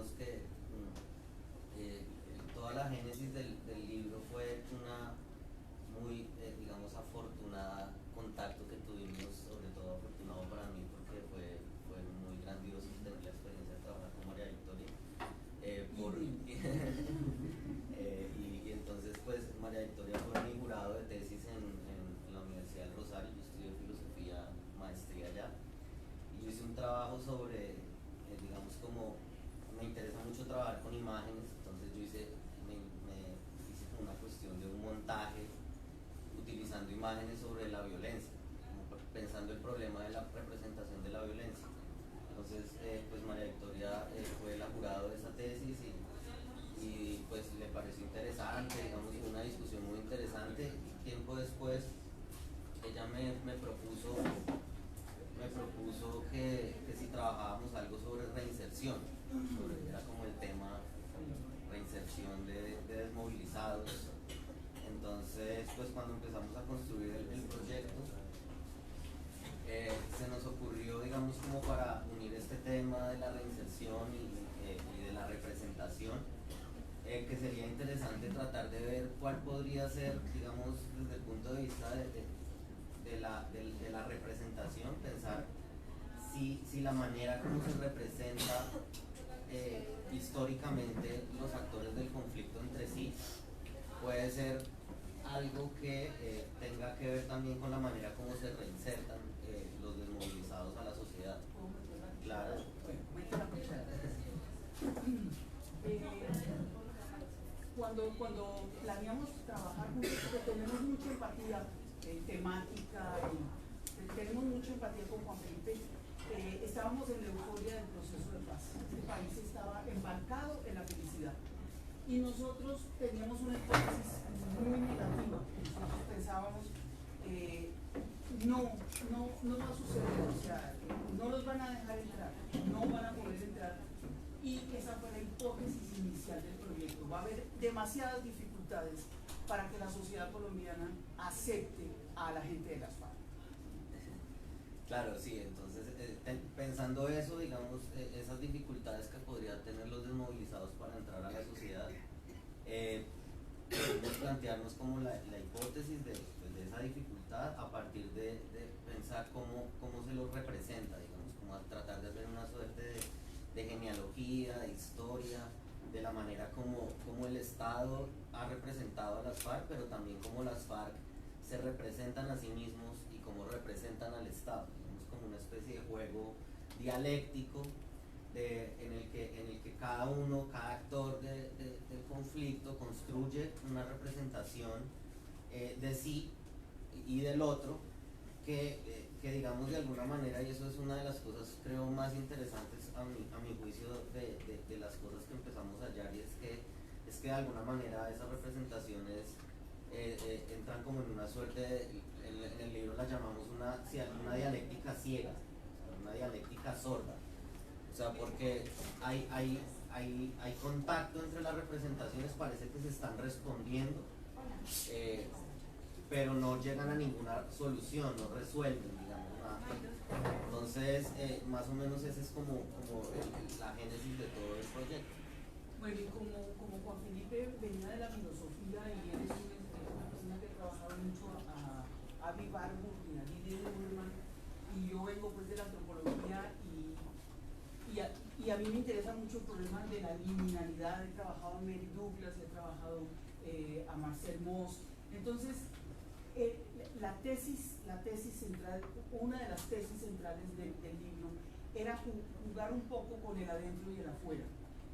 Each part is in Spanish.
digamos que toda la génesis del libro fue una muy, digamos, afortunada contacto que tuvimos, sobre todo afortunado para mí porque fue muy grandioso tener la experiencia de trabajar con María Victoria. Y entonces pues María Victoria fue mi jurado de tesis en la Universidad del Rosario. Yo estudié filosofía, maestría allá, y yo hice un trabajo sobre, digamos, como me interesa mucho trabajar con imágenes, entonces yo hice como una cuestión de un montaje utilizando imágenes sobre la violencia, como pensando el problema de la representación de la violencia. Entonces, pues María Victoria fue la jurado de esa tesis y pues le pareció interesante, digamos, una discusión muy interesante. Tiempo después, ella me propuso que si trabajábamos algo sobre reinserción, era como el tema, reinserción de desmovilizados. Entonces, pues cuando empezamos a construir el proyecto, se nos ocurrió, digamos, como para unir este tema de la reinserción y de la representación, que sería interesante tratar de ver cuál podría ser, digamos, desde el punto de vista de la representación, pensar si la manera como se representa históricamente los actores del conflicto entre sí puede ser algo que tenga que ver también con la manera como se reinsertan los desmovilizados a la sociedad. Claro. Cuando planeamos trabajar juntos, porque tenemos mucha empatía temática y tenemos mucha empatía con Juan Felipe, estábamos en la euforia del proceso de paz. Este país estaba embarcado en la felicidad. Y nosotros teníamos una hipótesis muy negativa. Nosotros pensábamos, no va a suceder, o sea, no los van a dejar entrar, no van a poder entrar. Y esa fue la hipótesis inicial del proyecto. Va a haber demasiadas dificultades para que la sociedad colombiana acepte a la gente de las FARC. Claro, sí, entonces pensando eso, digamos, esas dificultades que podrían tener los desmovilizados para entrar a la sociedad, podemos plantearnos como la hipótesis de esa dificultad a partir de pensar cómo se los representa, digamos, como tratar de hacer una suerte de genealogía, de historia, de la manera como el Estado ha representado a las FARC, pero también cómo las FARC se representan a sí mismos y cómo representan al Estado. Digamos, como una especie de juego dialéctico en el que cada actor del conflicto construye una representación de sí y del otro que digamos de alguna manera, y eso es una de las cosas creo más interesantes a mi juicio de las cosas que empezamos a hallar, y es que de alguna manera esas representaciones entran como en una suerte en el libro la llamamos una dialéctica ciega, una dialéctica sorda. O sea, porque hay contacto entre las representaciones, parece que se están respondiendo, pero no llegan a ninguna solución, no resuelven, digamos, nada. Entonces, más o menos ese es como la génesis de todo el proyecto. Bueno, y como Juan Felipe venía de la filosofía y él es una persona que ha trabajado mucho a Avi Warburg y a Lidia Ullmann, y yo vengo pues de la antropología y a mí me interesa mucho el problema de la liminalidad. He trabajado a Mary Douglas, he trabajado a Marcel Mauss. Entonces, la tesis central, una de las tesis centrales del libro era jugar un poco con el adentro y el afuera.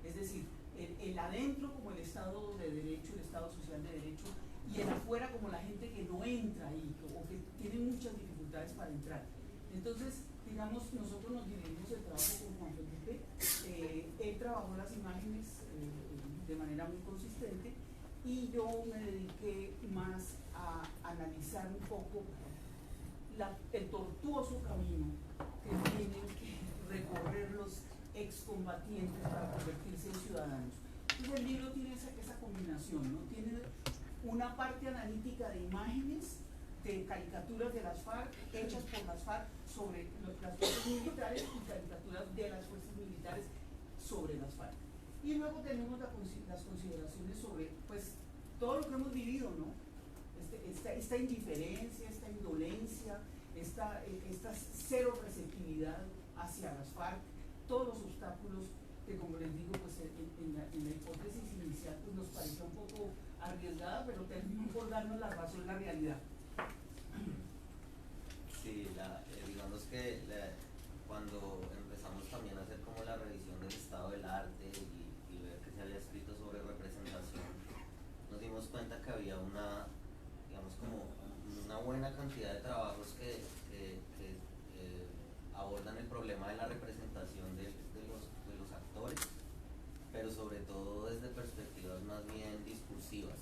Es decir, el adentro como el Estado de Derecho, el Estado social de Derecho, y el afuera como la gente que no entra ahí o que tiene muchas dificultades para entrar. Entonces, digamos, nosotros nos dividimos el trabajo con Juan Felipe. Él trabajó las imágenes de manera muy consistente y yo me dediqué más a analizar un poco el tortuoso camino que tienen que recorrer los excombatientes para convertirse en ciudadanos. Entonces el libro tiene esa combinación, ¿no? Tiene una parte analítica de imágenes, de caricaturas de las FARC, hechas por las FARC sobre las fuerzas militares, y caricaturas de las fuerzas militares sobre las FARC. tenemos las consideraciones sobre pues todo lo que hemos vivido, ¿no? Esta indiferencia, esta indolencia, esta cero receptividad hacia las FARC, todos los obstáculos que, como les digo, pues en la hipótesis inicial pues nos pareció un poco arriesgada, pero terminó por darnos la razón, la realidad. Sí, digamos que cuando empezamos también a hacer como la revisión del estado del arte y ver que se había escrito sobre representación, nos dimos cuenta que había digamos como una buena cantidad de trabajos que abordan el problema de la representación de los actores, pero sobre todo desde perspectivas más bien discursivas,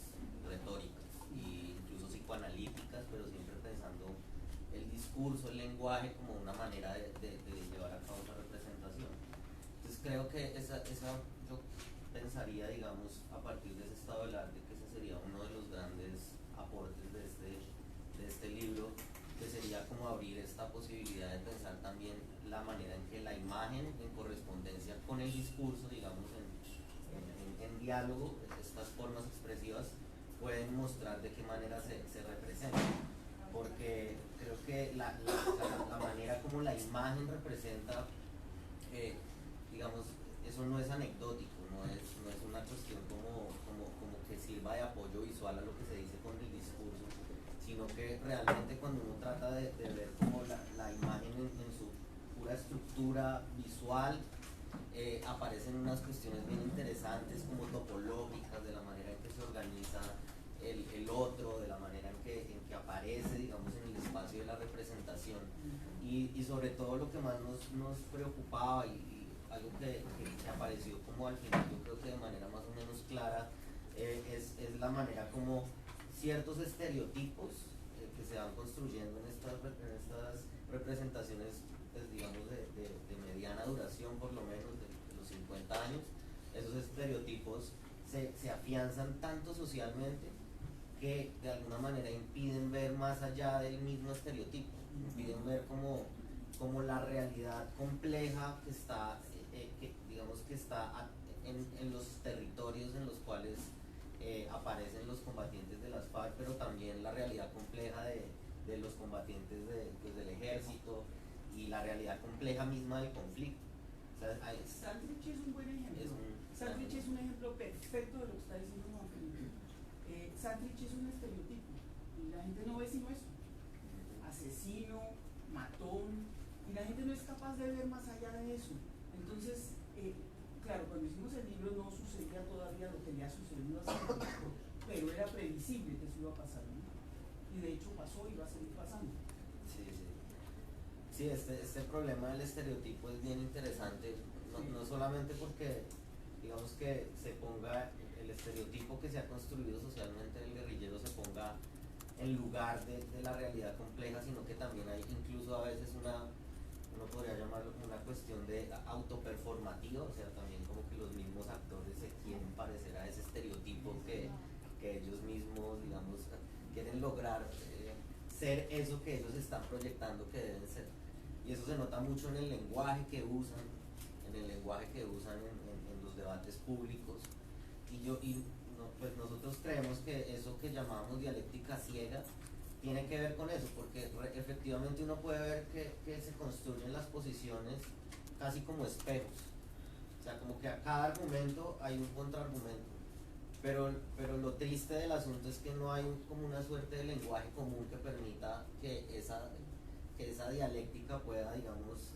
retóricas e incluso psicoanalíticas, pero siempre pensando el discurso, el lenguaje como una manera de llevar a cabo esa representación. Entonces creo que esa yo pensaría, digamos, a partir de ese estado del arte, que ese sería uno de los grandes aportes de este libro, que sería como abrir esta posibilidad de pensar también la manera en que la imagen, en correspondencia con el discurso, digamos, en diálogo, estas formas expresivas pueden mostrar de qué manera se representan. Porque creo que la manera como la imagen representa, digamos, eso no es anecdótico, no es una cuestión como que sirva de apoyo visual a lo que se dice con el discurso, sino que realmente cuando uno trata de ver como la imagen en su pura estructura visual, aparecen unas cuestiones bien interesantes como topológicas, de la manera en que se organiza el otro, de la manera en que aparece, digamos, en el espacio de la representación, y sobre todo lo que más nos preocupaba y algo que apareció como al final, yo creo que de manera más o menos clara, es la manera como ciertos estereotipos que se van construyendo en estas representaciones, pues, digamos, de mediana duración, por lo menos de los 50 años, esos estereotipos se afianzan tanto socialmente que de alguna manera impiden ver más allá del mismo estereotipo, impiden ver como la realidad compleja que está, digamos que está en los territorios en los cuales aparecen los combatientes de las FARC, pero también la realidad compleja de los combatientes del ejército y la realidad compleja misma del conflicto. O sea, Sandrich es un buen ejemplo. Sandrich es un ejemplo perfecto de lo que está diciendo Juan Felipe. Sandrich es un estereotipo y la gente no ve sino eso: asesino, matón, y la gente no es capaz de ver más allá de eso. Entonces, claro, cuando hicimos el libro no sucedía todavía lo que le ha sucedido a Sandrich, pero era previsible que eso iba a pasar, ¿no? Y de hecho pasó y va a seguir pasando. Sí, este problema del estereotipo es bien interesante, no solamente porque, digamos, que se ponga el estereotipo que se ha construido socialmente del guerrillero, se ponga en lugar de la realidad compleja, sino que también hay incluso a veces uno podría llamarlo como una cuestión de autoperformativa, o sea, también como que los mismos actores se quieren parecer a ese estereotipo que ellos mismos, digamos, quieren lograr ser eso que ellos están proyectando que deben ser. Y eso se nota mucho en el lenguaje que usan, en los debates públicos. Pues nosotros creemos que eso que llamamos dialéctica ciega tiene que ver con eso, porque efectivamente uno puede ver que se construyen las posiciones casi como espejos. O sea, como que a cada argumento hay un contraargumento. Pero lo triste del asunto es que no hay como una suerte de lenguaje común que permita que esa dialéctica pueda, digamos,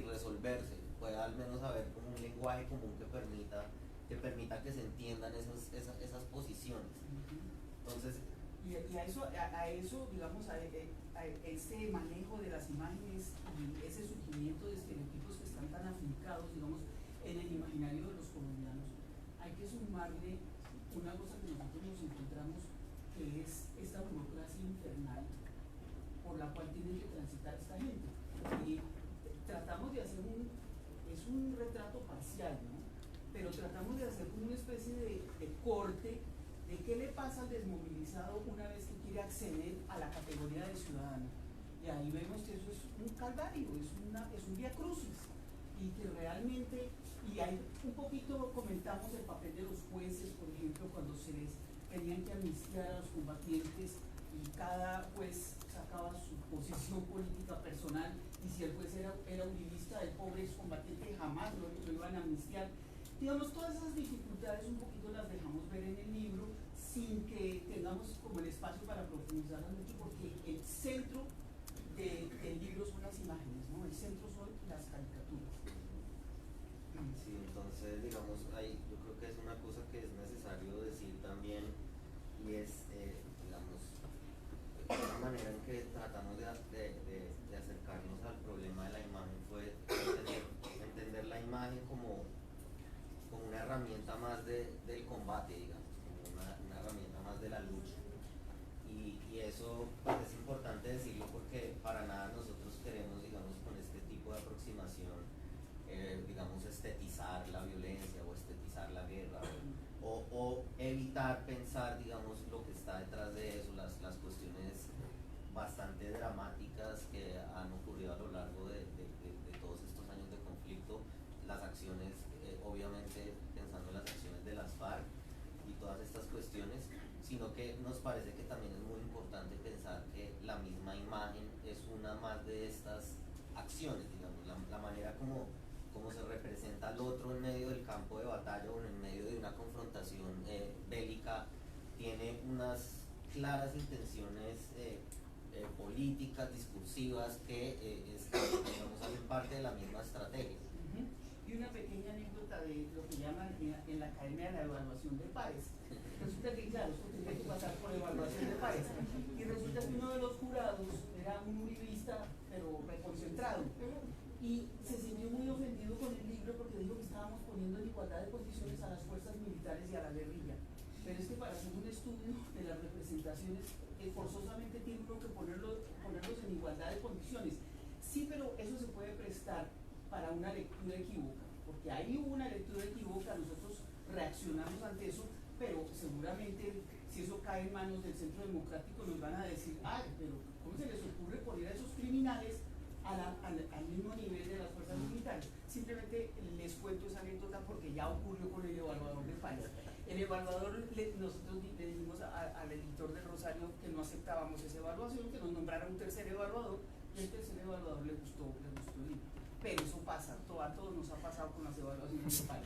resolverse, pueda al menos haber como un lenguaje común que permita que se entiendan esas posiciones. Entonces, y a eso, digamos, a ese manejo de las imágenes y ese surgimiento de estereotipos que están tan afincados, digamos, en el imaginario de los colombianos, hay que sumarle una cosa que nosotros nos encontramos, que es esta burocracia infernal por la cual tiene que transitar esta gente. Y tratamos de hacer es un retrato parcial, ¿no? Pero tratamos de hacer como una especie de corte de qué le pasa al desmovilizado una vez que quiere acceder a la categoría de ciudadano. Y ahí vemos que eso es un calvario, es un vía crucis, y que realmente Y ahí un poquito comentamos el papel de los jueces, por ejemplo, cuando se les tenían que amnistiar a los combatientes y cada juez sacaba su posición política personal, y si el juez era uribista, el pobre excombatiente jamás lo iban a amnistiar. Digamos, todas esas dificultades un poquito las dejamos ver en el libro sin que tengamos como el espacio para profundizarlas mucho, porque el centro del libro son las imágenes, ¿no? El centro son las caricaturas. Sí, entonces, digamos, yo creo que es una cosa que es necesario decir también, y es, digamos, la manera en que tratamos de acercarnos al problema de la imagen fue entender la imagen como una herramienta más del combate, digamos, como una herramienta más de la lucha. Y eso pues, es importante decirlo porque para nada nosotros queremos, digamos, con este tipo de aproximación, digamos, estetizar la violencia o estetizar la guerra o evitar pensar, digamos, lo que está detrás de eso, las cuestiones bastante dramáticas que han ocurrido a lo largo de todos estos años de conflicto, las acciones, obviamente pensando en las acciones de las FARC y todas estas cuestiones, sino que nos parece que también es muy importante pensar que la misma imagen es una más de estas acciones, digamos, la manera como se representa al otro en medio del campo de batalla o en medio de una confrontación bélica, tiene unas claras intenciones políticas, discursivas, que digamos, hacen parte de la misma estrategia. Y una pequeña anécdota de lo que llaman en la academia la evaluación de pares. Resulta que, claro, esto tenía que pasar por evaluación de pares. Y resulta que uno de los jurados era un uribista, pero reconcentrado. Y se sintió muy ofendido con el libro porque dijo que estábamos poniendo en igualdad de condiciones a las fuerzas militares y a la guerrilla. Pero es que para hacer un estudio de las representaciones, forzosamente tiene uno que ponerlos en igualdad de condiciones. Sí, pero eso se puede prestar para una lectura equívoca, porque ahí hubo una lectura equívoca, nosotros reaccionamos ante eso, pero seguramente si eso cae en manos del Centro Democrático nos van a decir, ay, pero ¿cómo se les ocurre poner a esos criminales al mismo nivel de las fuerzas militares? Simplemente les cuento esa anécdota porque ya ocurrió con el evaluador de país. El evaluador, nosotros le dijimos al editor del Rosario que no aceptábamos esa evaluación, que nos nombrara un tercer evaluador, y el tercer evaluador le gustó el libro. Pero eso pasa, a todos nos ha pasado con las evaluaciones de país.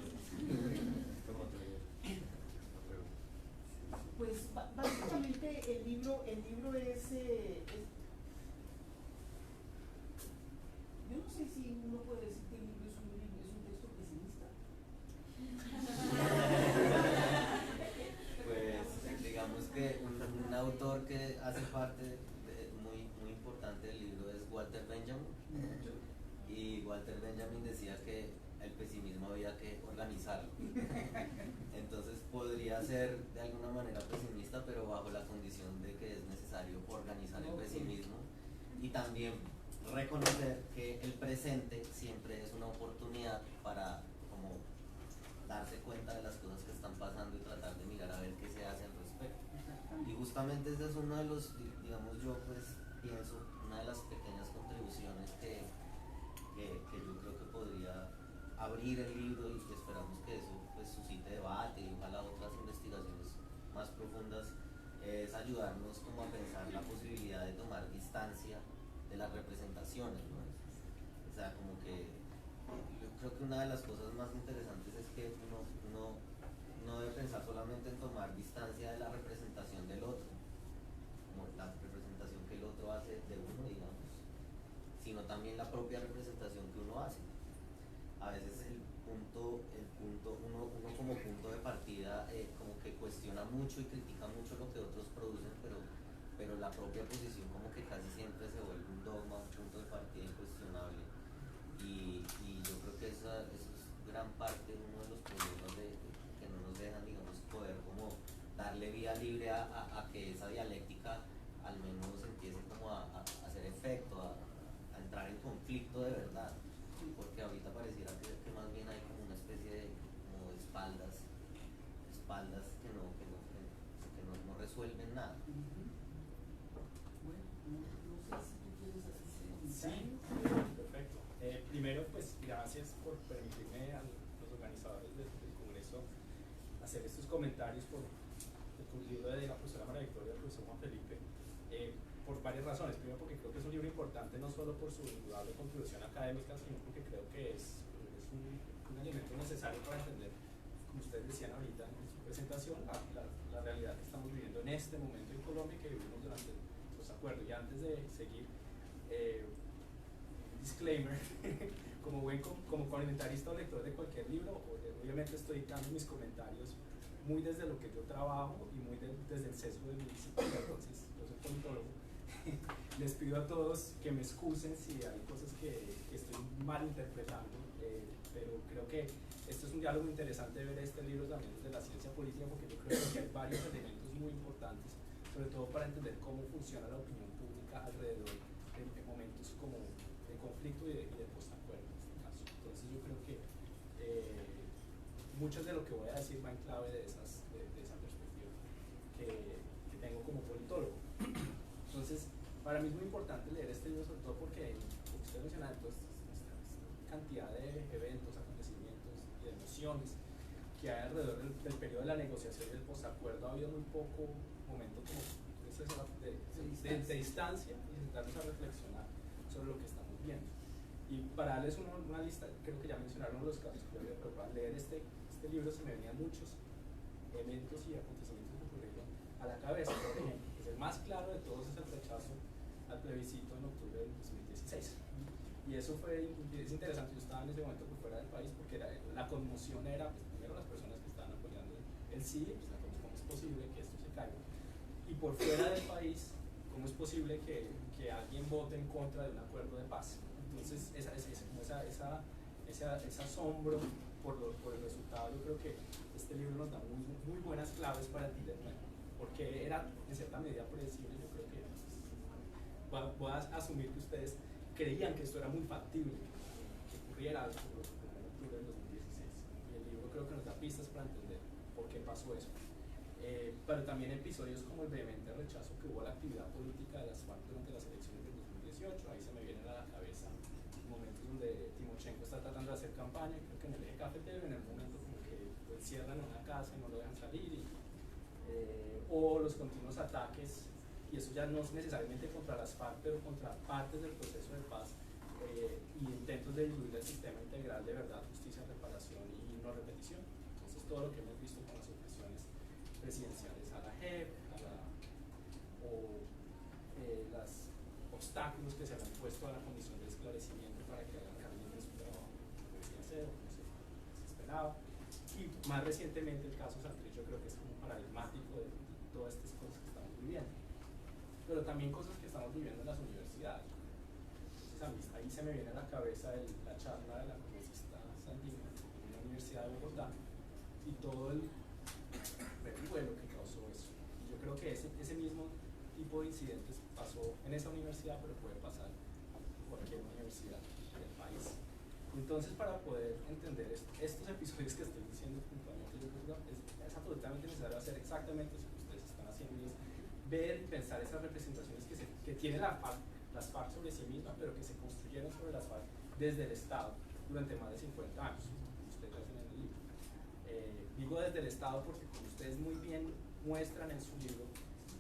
Pues básicamente el libro es yo no sé si uno puede decir que el libro es un texto pesimista. Pues digamos que un autor que hace parte muy importante del libro es Walter Benjamin. Y Walter Benjamin decía que el pesimismo había que organizarlo. Entonces podría ser de alguna manera pesimista, pero bajo la condición de que es necesario organizar el pesimismo y también reconocer que el presente siempre es una oportunidad para como darse cuenta de las cosas que están pasando y tratar de mirar a ver qué se hace al respecto. Y justamente ese es uno de los, digamos, yo pues pienso, una de las pequeñas contribuciones que yo creo que podría abrir el libro, y esperamos que eso pues suscite debate y ojalá otras investigaciones más profundas, es ayudarnos como a pensar la posibilidad de tomar distancia de las representaciones, ¿no? O sea, como que yo creo que una de las cosas más interesantes es que uno no debe pensar solamente en tomar distancia de la representación del otro, como la representación que el otro hace de uno, digamos, sino también la propia representación que uno hace. A veces uno como punto de partida como que cuestiona mucho y critica mucho lo que otros producen, pero la propia posición como que casi siempre se vuelve un dogma, un punto de partida incuestionable. Y yo creo que eso es gran parte uno de los problemas que no nos dejan, digamos, poder como darle vía libre a que esa dialéctica al menos empiece como a hacer efecto, a entrar en conflicto de verdad, porque ahorita pareciera que más bien hay como una especie de como de espaldas que no resuelven nada. Bueno, no sé si tú quieres hacer Sí, perfecto. Primero, pues gracias por permitirme a los organizadores del Congreso hacer estos comentarios por el libro de la profesora María Victoria y el profesor Juan Felipe, por varias razones. Primero, porque creo que es un libro importante no solo por su indudable contribución académica, sino porque creo que es un elemento necesario para entender, como ustedes decían ahorita en su presentación, la realidad que estamos viviendo en este momento en Colombia y que vivimos durante los acuerdos. Y antes de seguir, disclaimer, como comentarista o lector de cualquier libro, obviamente estoy dando mis comentarios muy desde lo que yo trabajo y muy desde el sesgo de mi disciplina. Entonces, yo soy politólogo. Les pido a todos que me excusen si hay cosas que estoy malinterpretando, pero creo que esto es un diálogo interesante de ver este libro también desde la ciencia política, porque yo creo que hay varios elementos muy importantes, sobre todo para entender cómo funciona la opinión pública alrededor de momentos como de conflicto y de postacuerdo en este caso. Entonces yo creo que mucho de lo que voy a decir va en clave de esa perspectiva que tengo como politólogo. Entonces, para mí es muy importante leer este libro, sobre todo porque, como usted mencionaba, pues, esta cantidad de eventos, acontecimientos y de emociones que hay alrededor del periodo de la negociación y del posacuerdo, ha habido muy poco momento como de distancia y sentarnos a reflexionar sobre lo que estamos viendo. Y para darles una lista, creo que ya mencionaron los casos que yo había, pero para leer este libro se me venían muchos eventos y acontecimientos que ocurrieron a la cabeza. Por ejemplo, pues el más claro de todos es el rechazo al plebiscito en octubre del 2016. Y eso es interesante. Yo estaba en ese momento por fuera del país porque la conmoción era, pues, primero las personas que estaban apoyando el sí, pues, cómo es posible que esto se caiga. Y por fuera del país, cómo es posible que alguien vote en contra de un acuerdo de paz. Entonces, ese asombro por el resultado, yo creo que este libro nos da muy buenas claves para entender porque era en cierta medida predecible. Yo creo que voy a asumir que ustedes creían que esto era muy factible, que ocurriera algo en octubre del 2016. Y el libro creo que nos da pistas para entender por qué pasó eso. Pero también episodios como el vehemente rechazo que hubo a la actividad política de las FARC durante las elecciones del 2018. Ahí se me vienen a la cabeza momentos donde Timochenko está tratando de hacer campaña, creo que en el eje cafetero, en el momento como que lo encierran en una casa y no lo dejan salir, o los continuos ataques, y eso ya no es necesariamente contra las FARC, pero contra partes del proceso de paz, y intentos de diluir el sistema integral de verdad, justicia, reparación y no repetición. Entonces todo lo que hemos visto con las opresiones presidenciales a la JEP, los obstáculos que se le han puesto a la comisión de esclarecimiento para que hagan realmente su trabajo como debería ser, como se esperaba. Y más recientemente el caso Santrich, yo creo que es como paradigmático de todas estas cosas que estamos viviendo. Pero también cosas que estamos viviendo en las universidades. Entonces ahí se me viene a la cabeza la charla de la congresista Sandina en la Universidad de Bogotá y todo el revuelo que causó eso. Y yo creo que ese mismo tipo de incidentes pasó en esa universidad, pero puede pasar en cualquier universidad del país. Entonces, para poder entender estos episodios que estoy diciendo puntualmente, yo creo que es absolutamente necesario hacer exactamente eso que ustedes están haciendo, y es ver y pensar esas representaciones que tiene las FARC sobre sí mismas, pero que se construyeron sobre las FARC desde el Estado durante más de 50 años, como ustedes hacen en el libro. Digo desde el Estado porque, como ustedes muy bien muestran en su libro,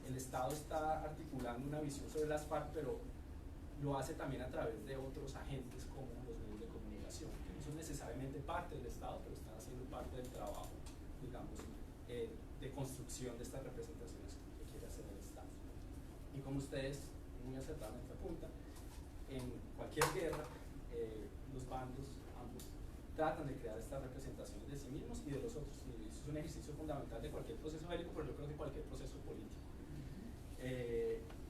el Estado está articulando una visión sobre las FARC, pero lo hace también a través de otros agentes como los medios de comunicación, que no son necesariamente parte del Estado, pero están haciendo parte del trabajo, digamos, de construcción de estas representaciones que quiere hacer el Estado. Y como ustedes muy acertadamente apuntan, en cualquier guerra, los bandos, ambos, tratan de crear estas representaciones de sí mismos y de los otros. Y eso es un ejercicio fundamental de cualquier proceso bélico, pero yo creo que cualquier proceso político.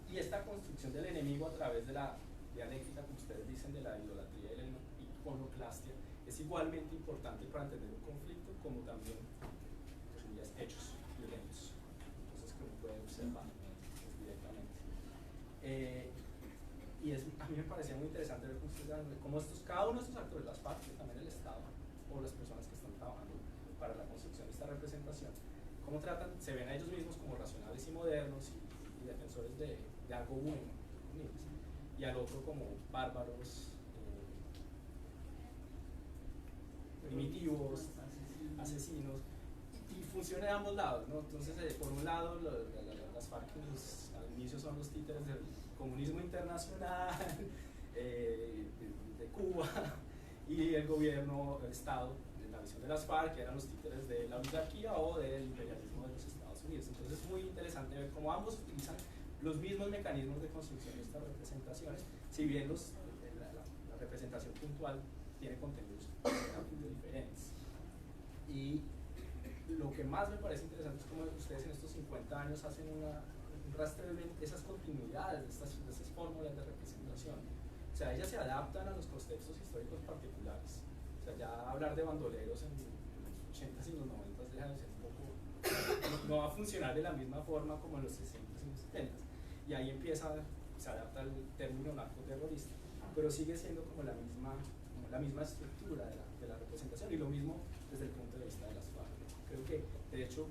Y esta construcción del enemigo a través de la dialéctica, como ustedes dicen, de la idolatría y la iconoclastia, es igualmente importante para entender un conflicto, como también hechos violentos. Entonces, que uno puede observar directamente. Y a mí me parecía muy interesante ver cómo cada uno de estos actores, las partes, también el Estado, o las personas que están trabajando para la construcción de esta representación, cómo se ven a ellos mismos como racionales y modernos y defensores de algo bueno, y al otro como bárbaros primitivos, asesinos, y funciona de ambos lados, ¿no? Entonces, por un lado, las FARC al inicio son los títeres del comunismo internacional, de Cuba, y el gobierno, el Estado, en la visión de las FARC, eran los títeres de la oligarquía o del imperialismo de los Estados Unidos. Entonces es muy interesante ver cómo ambos utilizan los mismos mecanismos de construcción de estas representaciones, si bien la representación puntual tiene contenidos completamente diferentes. Y lo que más me parece interesante es cómo ustedes en estos 50 años hacen un rastreo de esas continuidades, de estas fórmulas de representación. O sea, ellas se adaptan a los contextos históricos particulares. O sea, ya hablar de bandoleros en los 80s y los 90s deja de ser un poco... No va a funcionar de la misma forma como en los 60s y los 70s. Y ahí se adapta el término narcoterrorista, pero sigue siendo como la misma estructura de la representación, y lo mismo desde el punto de vista de las FARC. Creo que, de hecho,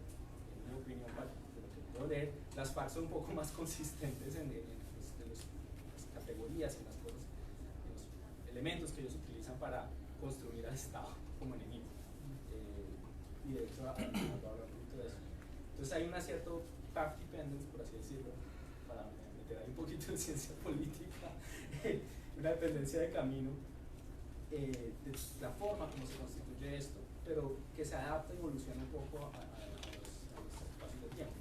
en mi opinión, de lo que puedo leer, las FARC son un poco más consistentes en las categorías, en las cosas, en los elementos que ellos utilizan para construir al Estado como enemigo. Y de hecho, hablar un poquito de eso. Entonces hay una cierta path dependence, por así decirlo, para meter ahí un poquito de ciencia política, una dependencia de camino, de la forma como se constituye esto, pero que se adapta y evoluciona un poco a los espacios de tiempo.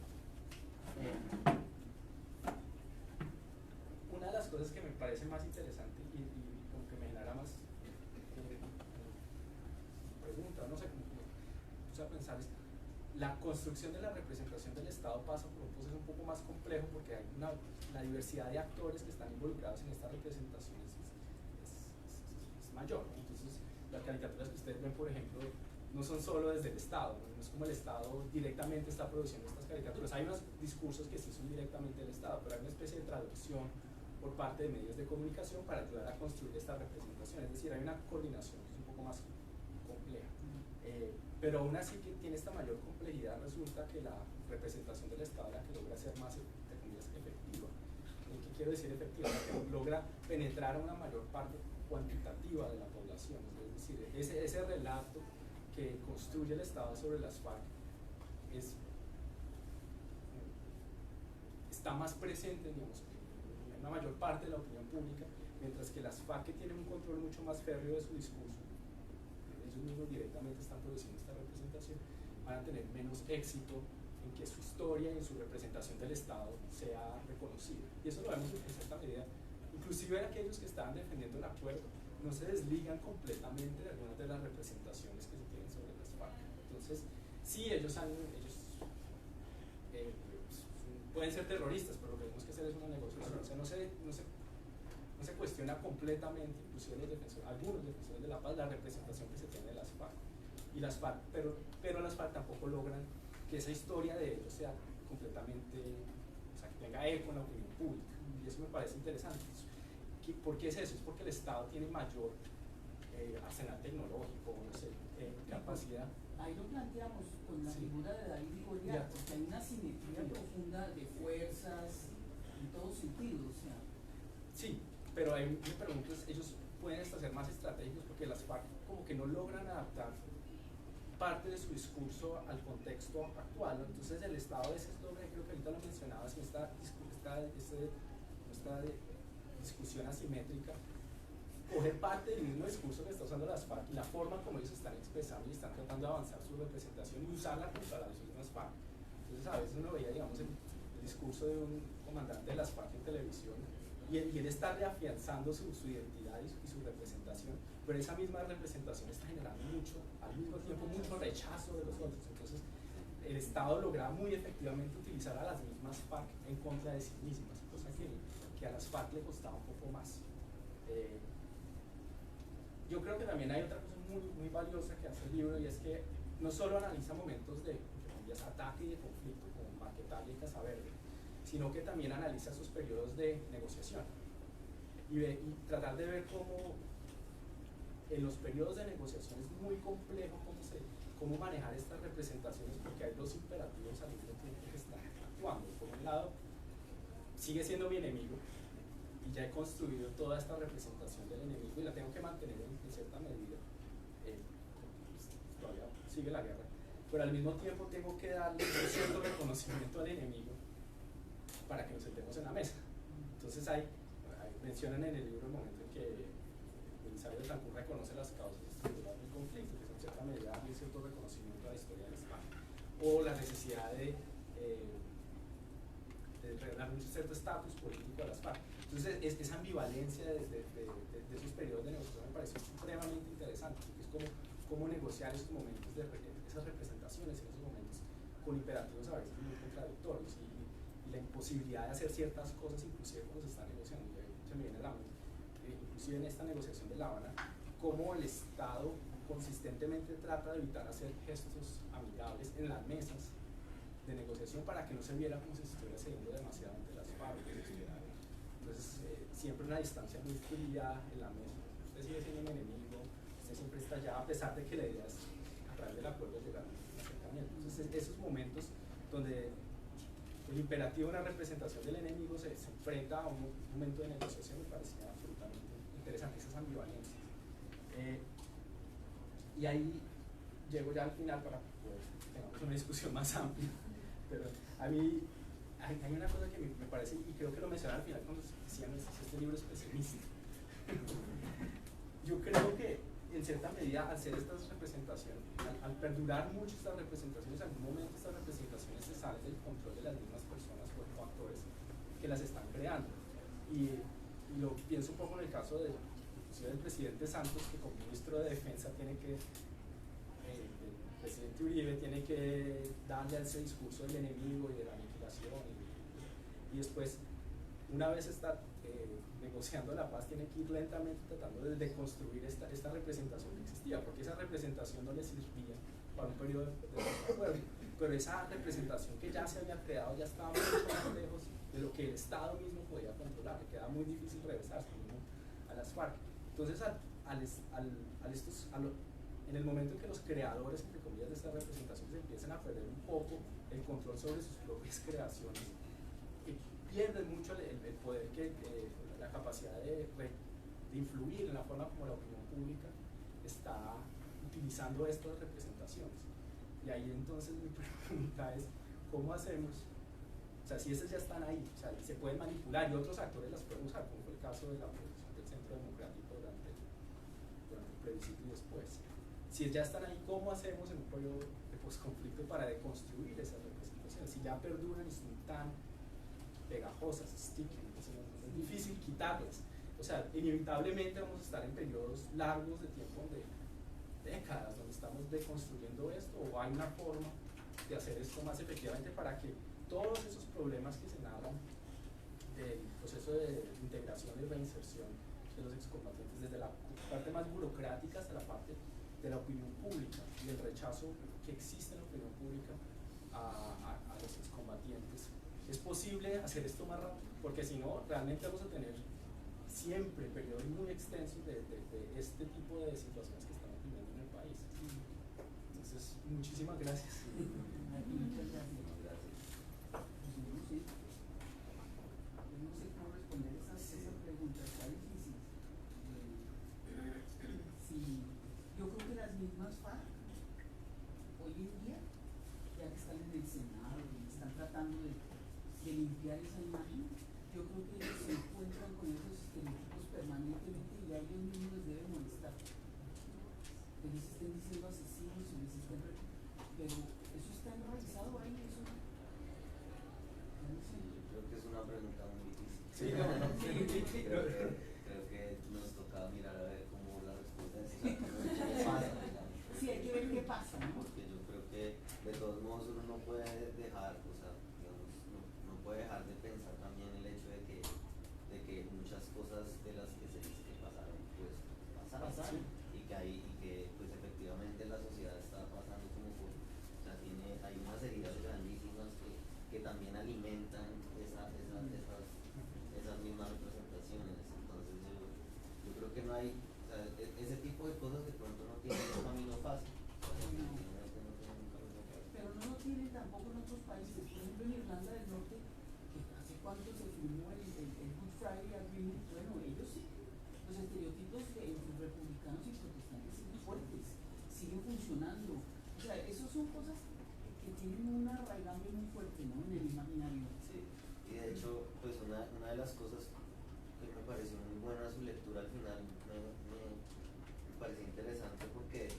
Una de las cosas que me parece más interesante y como que me genera más pregunta, no sé, como puse a pensar, es la construcción de la representación del Estado pasa por un proceso un poco más complejo, porque hay la diversidad de actores que están involucrados en esta representación es mayor, ¿no? Entonces las caricaturas que ustedes ven, por ejemplo, no son solo desde el Estado, no es como el Estado directamente está produciendo estas caricaturas. Hay unos discursos que sí son directamente del Estado, pero hay una especie de traducción por parte de medios de comunicación para ayudar a construir esta representación. Es decir, hay una coordinación que es un poco más compleja. Pero aún así que tiene esta mayor complejidad, resulta que la representación del Estado es la que logra ser más, entre comillas, efectiva. ¿Qué quiero decir efectiva? Que logra penetrar a una mayor parte cuantitativa de la población. Es decir, ese relato que construye el Estado sobre las FARC está más presente, digamos, en una mayor parte de la opinión pública, mientras que las FARC, que tienen un control mucho más férreo de su discurso, ellos mismos directamente están produciendo esta representación, van a tener menos éxito en que su historia y en su representación del Estado sea reconocida. Y eso lo vemos en cierta medida, inclusive aquellos que estaban defendiendo el acuerdo no se desligan completamente de algunas de las representaciones que se tienen sobre las FARC. Entonces, sí, ellos pueden ser terroristas, pero lo que tenemos que hacer es una negociación. O sea, no se cuestiona completamente, inclusive algunos defensores de la paz, la representación que se tiene de las FARC. Y las FARC, pero las FARC tampoco logran que esa historia de ellos sea completamente, o sea, que tenga eco en la opinión pública. Y eso me parece interesante. ¿Por qué es eso? Es porque el Estado tiene mayor arsenal tecnológico, no sé, capacidad. Ahí lo planteamos con la figura de David y Goliat, porque hay una simetría profunda de fuerzas en todo sentido. O sea. Sí, pero ahí me pregunto, ellos pueden hasta ser más estratégicos porque las FARC como que no logran adaptar parte de su discurso al contexto actual, ¿no? Entonces el Estado a veces logra, creo que ahorita lo mencionabas, en esta discusión asimétrica, coger parte del mismo discurso que está usando las FARC y la forma como ellos están expresando y están tratando de avanzar su representación y usarla contra las mismas FARC. Entonces a veces uno veía, digamos, el discurso de un comandante de las FARC en televisión y él está reafianzando su identidad y su representación, pero esa misma representación está generando al mismo tiempo mucho rechazo de los otros. Entonces el Estado logra muy efectivamente utilizar a las mismas FARC en contra de sí mismas, cosa que a las FARC le costaba un poco más. Yo creo que también hay otra cosa muy valiosa que hace el libro, y es que no solo analiza momentos de ataque y de conflicto como Marquetalia y Casaverde, sino que también analiza sus periodos de negociación y tratar de ver cómo en los periodos de negociación es muy complejo cómo manejar estas representaciones, porque hay dos imperativos al mismo tiempo que están actuando. Por un lado, sigue siendo mi enemigo y ya he construido toda esta representación del enemigo y la tengo que mantener en cierta medida sigue la guerra, pero al mismo tiempo tengo que darle un cierto reconocimiento al enemigo para que nos sentemos en la mesa. Entonces mencionan en el libro el momento en que Belisario de Tancún reconoce las causas estructurales del conflicto, que es en cierta medida darle cierto reconocimiento a la historia de España, o la necesidad de darle un cierto estatus político a las FARC. Entonces esa ambivalencia de esos periodos de negociación me parece supremamente interesante, porque es como negociar esos momentos, esas representaciones en esos momentos, con imperativos a veces muy contradictorios, y la imposibilidad de hacer ciertas cosas inclusive cuando se está negociando. Y ahí se me viene a la mente, inclusive en esta negociación de La Habana, cómo el Estado consistentemente trata de evitar hacer gestos amigables en las mesas de negociación para que no se viera como si se estuviera cediendo demasiado ante las FARC. Entonces siempre una distancia muy fría en la mesa. Usted sigue siendo un enemigo, usted siempre está allá, a pesar de que la idea es a través del acuerdo llegar a un acercamiento. Entonces esos momentos donde el imperativo de una representación del enemigo se enfrenta a un momento de negociación me parecía absolutamente interesante, esas ambivalencias. Y ahí llego ya al final para poder tener una discusión más amplia, pero a mí hay una cosa que me parece, y creo que lo mencionaron al final cuando decían este libro es pesimista. Yo creo que en cierta medida al hacer estas representaciones, al perdurar mucho estas representaciones, en algún momento estas representaciones se salen del control de las mismas personas o actores que las están creando. Y lo pienso un poco en el caso del presidente Santos, que como ministro de Defensa tiene que, el presidente Uribe tiene que darle a ese discurso del enemigo y de la aniquilación, y después, una vez está negociando la paz, tiene que ir lentamente tratando de deconstruir esta representación que existía, porque esa representación no le servía para un periodo de acuerdo, pero esa representación que ya se había creado ya estaba mucho más lejos de lo que el Estado mismo podía controlar, le queda muy difícil regresarse a las FARC. Entonces, en el momento en que los creadores, entre comillas, de estas representaciones empiezan a perder un poco el control sobre sus propias creaciones, pierden mucho el poder, la capacidad de influir en la forma como la opinión pública está utilizando estas representaciones. Y ahí entonces mi pregunta es, ¿cómo hacemos? O sea, si esas ya están ahí, o sea, se pueden manipular y otros actores las pueden usar, como fue el caso de la oposición del Centro Democrático durante el plebiscito y después. Si ya están ahí, ¿cómo hacemos en un periodo de posconflicto para deconstruir esas representaciones? Si ya perduran y son tan pegajosas, sticky, es difícil quitarlas. O sea, inevitablemente vamos a estar en periodos largos de tiempo, de décadas, donde estamos deconstruyendo esto, o hay una forma de hacer esto más efectivamente para que todos esos problemas que se narran del proceso de integración y reinserción de los excombatientes, desde la parte más burocrática hasta la parte de la opinión pública y el rechazo que existe en la opinión pública a los excombatientes, ¿es posible hacer esto más rápido? Porque si no, realmente vamos a tener siempre periodos muy extensos de este tipo de situaciones que estamos viviendo en el país. Entonces, muchísimas gracias. Muchas gracias. No sé cómo responder esa pregunta, está difícil. Sí, yo creo que las mismas FARC hoy en día, ya que están en el Senado y están tratando de limpiar esa imagen, yo creo que ellos se encuentran con esos estereotipos permanentemente y a ellos mismos les debe molestar. Que les estén diciendo asesinos y les estén... Pero eso está enraizado ahí, eso... Creo que es una pregunta muy difícil. Sí, creo que nos tocaba mirar a ver cómo la respuesta es, o sea, qué pasa, digamos. Sí, hay que ver qué pasa, ¿no? Porque yo creo que de todos modos uno no puede dejar, o sea, digamos, no puede dejar de pensar también el hecho de que muchas cosas de las que se dice que pasaron, pues pasaron. Y que pues efectivamente la sociedad está pasando como por, o sea, hay unas heridas grandísimas que también alimentan esas mismas representaciones. Entonces yo creo que no hay, o sea, ese tipo de cosas de pronto no tienen un camino fácil. Pero no lo tienen tampoco en otros países. Por ejemplo, en Irlanda del Norte, que hace cuánto se firmó el Good Friday Agreement, bueno, ellos sí, los estereotipos entre republicanos y protestantes siguen fuertes, siguen funcionando. O sea, arraigando muy fuerte, ¿no? En el imaginario. Sí, y de hecho, pues una de las cosas que me pareció muy buena su lectura al final me pareció interesante porque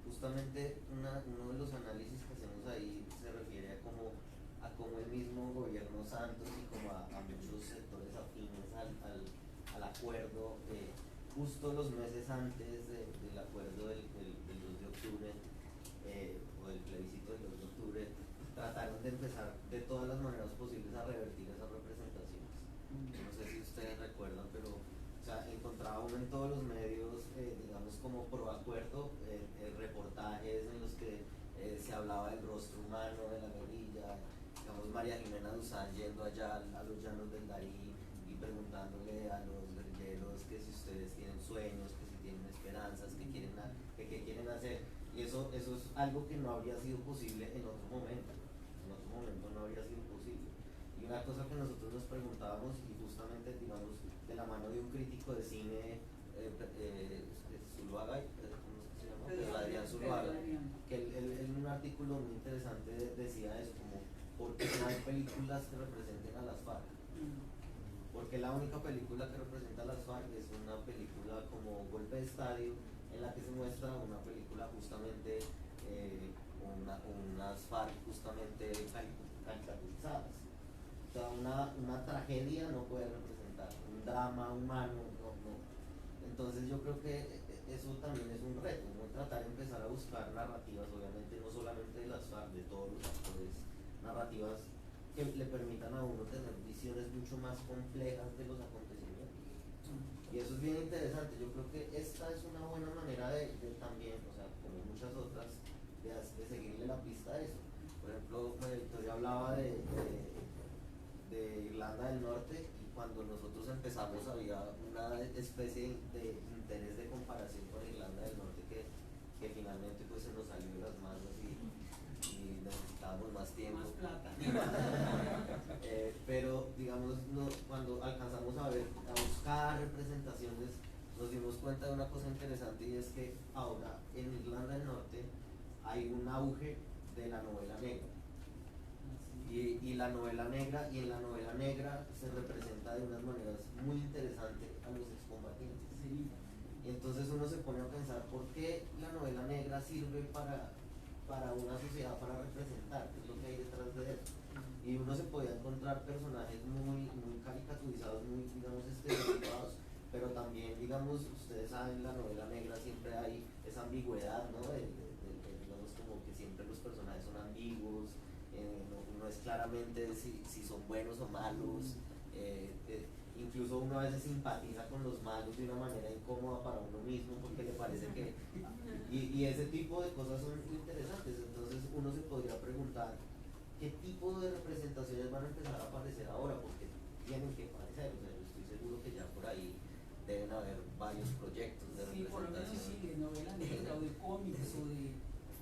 justamente uno de los análisis que hacemos ahí se refiere a cómo el mismo gobierno Santos y como a muchos sectores afines al acuerdo, justo los meses antes del acuerdo del 2 de octubre, o del plebiscito del 2 de octubre, trataron de empezar de todas las maneras posibles a revertir esas representaciones. No sé si ustedes recuerdan, pero o sea, encontraba uno en todos los medios, digamos como pro acuerdo, reportajes en los que se hablaba del rostro humano de la guerrilla, digamos María Jimena Duzán yendo allá a los llanos del Darín y preguntándole a los guerrilleros que si ustedes tienen sueños, que si tienen esperanzas, que qué quieren hacer. Y eso es algo que no habría sido posible en otro momento. En otro momento no habría sido posible. Y una cosa que nosotros nos preguntábamos, y justamente, digamos, de la mano de un crítico de cine, Zuluaga, ¿cómo es que se llama? Pedro Adrián Zuluaga, que él en un artículo muy interesante decía eso, como, ¿por qué no hay películas que representen a las FARC? Porque la única película que representa a las FARC es una película como Golpe de Estadio, en la que se muestra una película justamente, unas FARC justamente caricaturizadas. O sea, una tragedia no puede representar, un drama humano no. Entonces yo creo que eso también es un reto, ¿no? Tratar de empezar a buscar narrativas, obviamente no solamente de las FARC, de todos los actores, narrativas que le permitan a uno tener visiones mucho más complejas de los acontecimientos. Y eso es bien interesante. Yo creo que esta es una buena manera de también, o sea, como muchas otras, de seguirle la pista a eso. Por ejemplo, María Victoria hablaba de Irlanda del Norte, y cuando nosotros empezamos había una especie de interés de comparación con Irlanda del Norte que finalmente pues se nos salió de las manos y necesitábamos más tiempo. Más plata. Pero digamos, cuando alcanzamos a buscar representaciones, nos dimos cuenta de una cosa interesante, y es que ahora en Irlanda del Norte hay un auge de la novela negra. Y en la novela negra se representa de unas maneras muy interesantes a los excombatientes. Sí. Y entonces uno se pone a pensar por qué la novela negra sirve para una sociedad, para representar qué es lo que hay detrás de él. Y uno se podía encontrar personajes muy caricaturizados, muy, digamos, estereotipados, pero también, digamos, ustedes saben, la novela negra siempre hay esa ambigüedad, ¿no? Digamos, como que siempre los personajes son ambiguos, no es claramente si son buenos o malos, incluso uno a veces simpatiza con los malos de una manera incómoda para uno mismo porque le parece que... Y ese tipo de cosas son interesantes. Entonces uno se podría preguntar qué tipo de representaciones van a empezar a aparecer ahora, porque tienen que aparecer. O sea, yo estoy seguro que ya por ahí deben haber varios proyectos de representación. Sí, por lo menos sí, de novela negra o de cómics o de...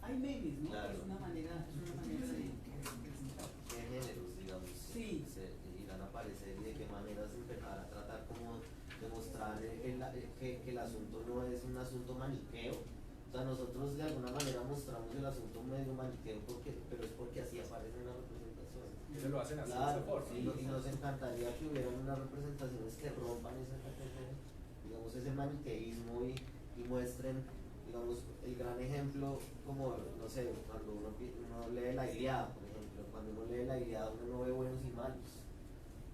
Hay memes, ¿no? Claro. Es una manera de representar. ¿Qué géneros, digamos, Sí. se irán a aparecer y de qué maneras empezar a tratar como de mostrar que el asunto no es un asunto maniqueo? O sea, nosotros de alguna manera mostramos el asunto medio maniqueo, pero es porque así aparece en la representación. Eso lo hacen así, Claro, de esa forma. y nos encantaría que hubieran unas representaciones que rompan digamos, ese maniqueísmo y muestren, digamos, el gran ejemplo, como, no sé, cuando uno lee la Ilíada, por ejemplo, cuando uno lee la Ilíada uno no ve buenos y malos,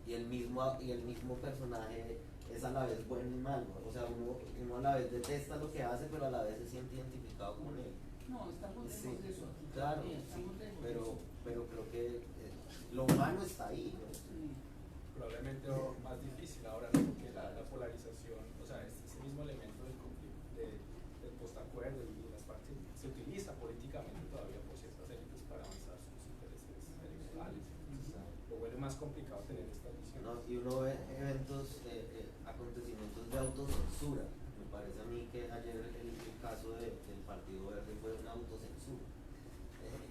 y el mismo personaje es a la vez bueno y malo. O sea, uno a la vez detesta lo que hace, pero a la vez se siente identificado con él. No, estamos lejos Sí, de eso aquí. claro, Sí, sí, estamos lejos de pero eso. creo que lo humano está ahí, ¿no? Sí. Probablemente lo más difícil ahora, ¿no? Porque la polarización, o sea, ese mismo elemento del conflicto, del postacuerdo y las partes, se utiliza políticamente todavía por ciertas élites para avanzar sus intereses electorales. Lo vuelve más complicado tener estas visiones. ¿No? Y uno ve eventos, acontecimientos de autocensura. Me parece a mí que ayer el caso del Partido Verde fue una autocensura.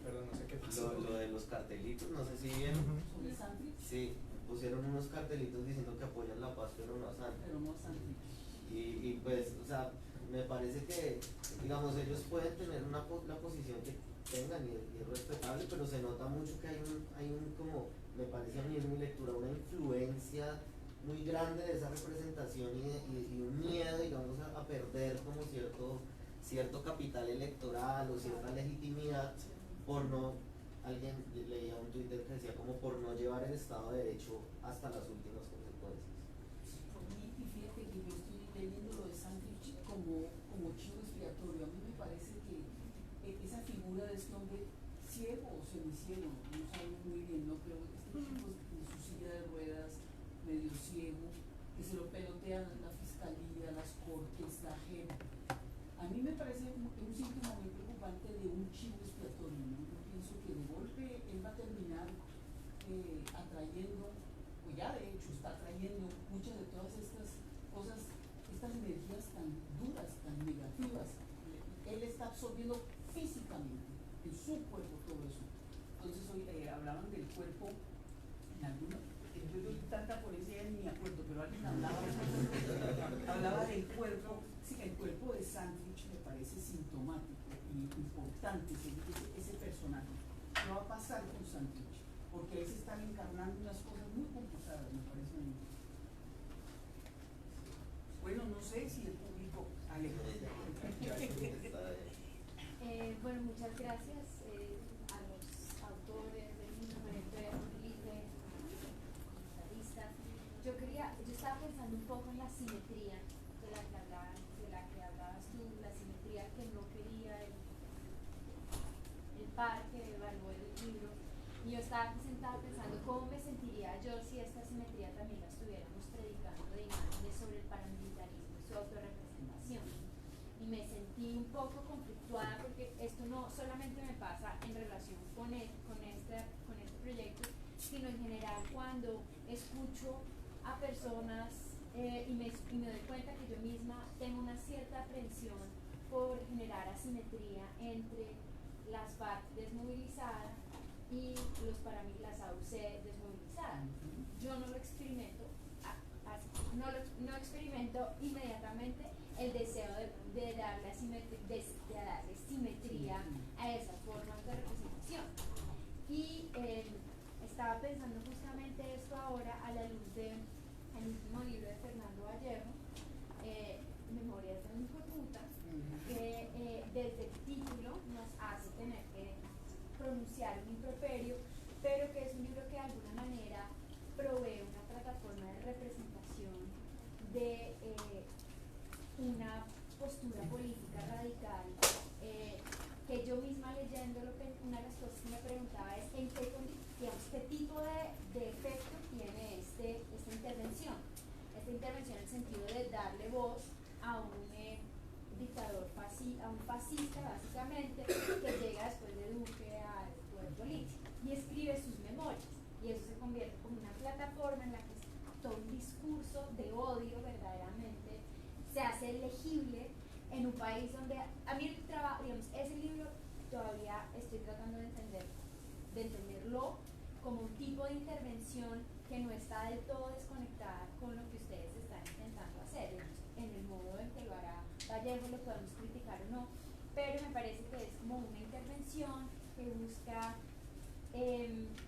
Perdón, no sé qué pasó. Lo de los cartelitos, no sé si vieron. ¿Sobre Santrich? Sí, pusieron unos cartelitos diciendo que apoyan la paz, pero no a Santrich. Pero no Santrich. Y pues, o sea, me parece que, digamos, ellos pueden tener la posición que tengan y es respetable, pero se nota mucho que hay un como, me parece a mí en mi lectura, una influencia muy grande de esa representación y un miedo, digamos, a perder como cierto capital electoral o cierta legitimidad por no, alguien leía un Twitter que decía como por no llevar el Estado de Derecho hasta las últimas consecuencias. Y fíjate que yo estoy leyendo lo de Santrich como chivo expiatorio. A mí me parece que esa figura de este hombre ciego o semiciego, no sabemos muy bien, ¿no? Pero este tipo en su silla de ruedas, medio ciego, que se lo pelotean en la fiscalía, las cortes, la gente. A mí me parece como que un síntoma muy preocupante de un chivo expiatorio, ¿no? Yo pienso que de golpe él va a terminar atrayendo, o ya de hecho está atrayendo muchas de todas estas cosas, estas energías tan duras, tan negativas. Él está absorbiendo físicamente en su cuerpo todo eso. Entonces hoy hablaban del cuerpo en algunos, yo doy tanta policía ni me acuerdo, pero alguien hablaba del cuerpo. Sí, el cuerpo de Santrich me parece sintomático y importante seguir ese personaje. ¿Qué va a pasar con Santrich? Porque ahí se están encarnando unas cosas muy complicadas, me parece a mí. Bueno, no sé si el público... Bueno, muchas gracias a los autores del libro, comentaristas. Yo estaba pensando un poco en la simetría de la que hablabas tú, la simetría que no quería el par que evaluó el libro. Y yo estaba sentada pensando cómo me sentiría yo si esta simetría también la estuviéramos predicando de imágenes sobre el paramilitarismo y su autorrepresentación. Y me sentí un poco conflictuada porque esto no solamente me pasa en relación con este proyecto, sino en general cuando escucho a personas y me doy cuenta que yo misma tengo una cierta aprensión por generar asimetría entre las FARC desmovilizadas y las AUC desmovilizadas. Yo no lo experimento, no experimento inmediatamente el deseo de darle simetría a esas formas de representación. Y estaba pensando justamente esto ahora a la luz del último libro de Fernando Vallejo, Memorias de un hijo de puta, que desde el título nos hace tener que pronunciar un improperio, pero que es un libro que de alguna manera provee una plataforma de representación de una postura política radical, que yo misma leyéndolo, una de las cosas que me preguntaba es qué tipo de efecto tiene esta intervención en el sentido de darle voz a un dictador, a un fascista básicamente, que llega después de Duque al poder político y escribe sus memorias, y eso se convierte como una plataforma en la que todo un discurso de odio verdaderamente se hace legible en un país donde a mí el trabajo, digamos, ese libro todavía estoy tratando de entenderlo como un tipo de intervención que no está del todo desconectada con lo que ustedes están intentando hacer. En el modo en que lo hará Vallejo lo podemos criticar o no, pero me parece que es como una intervención que busca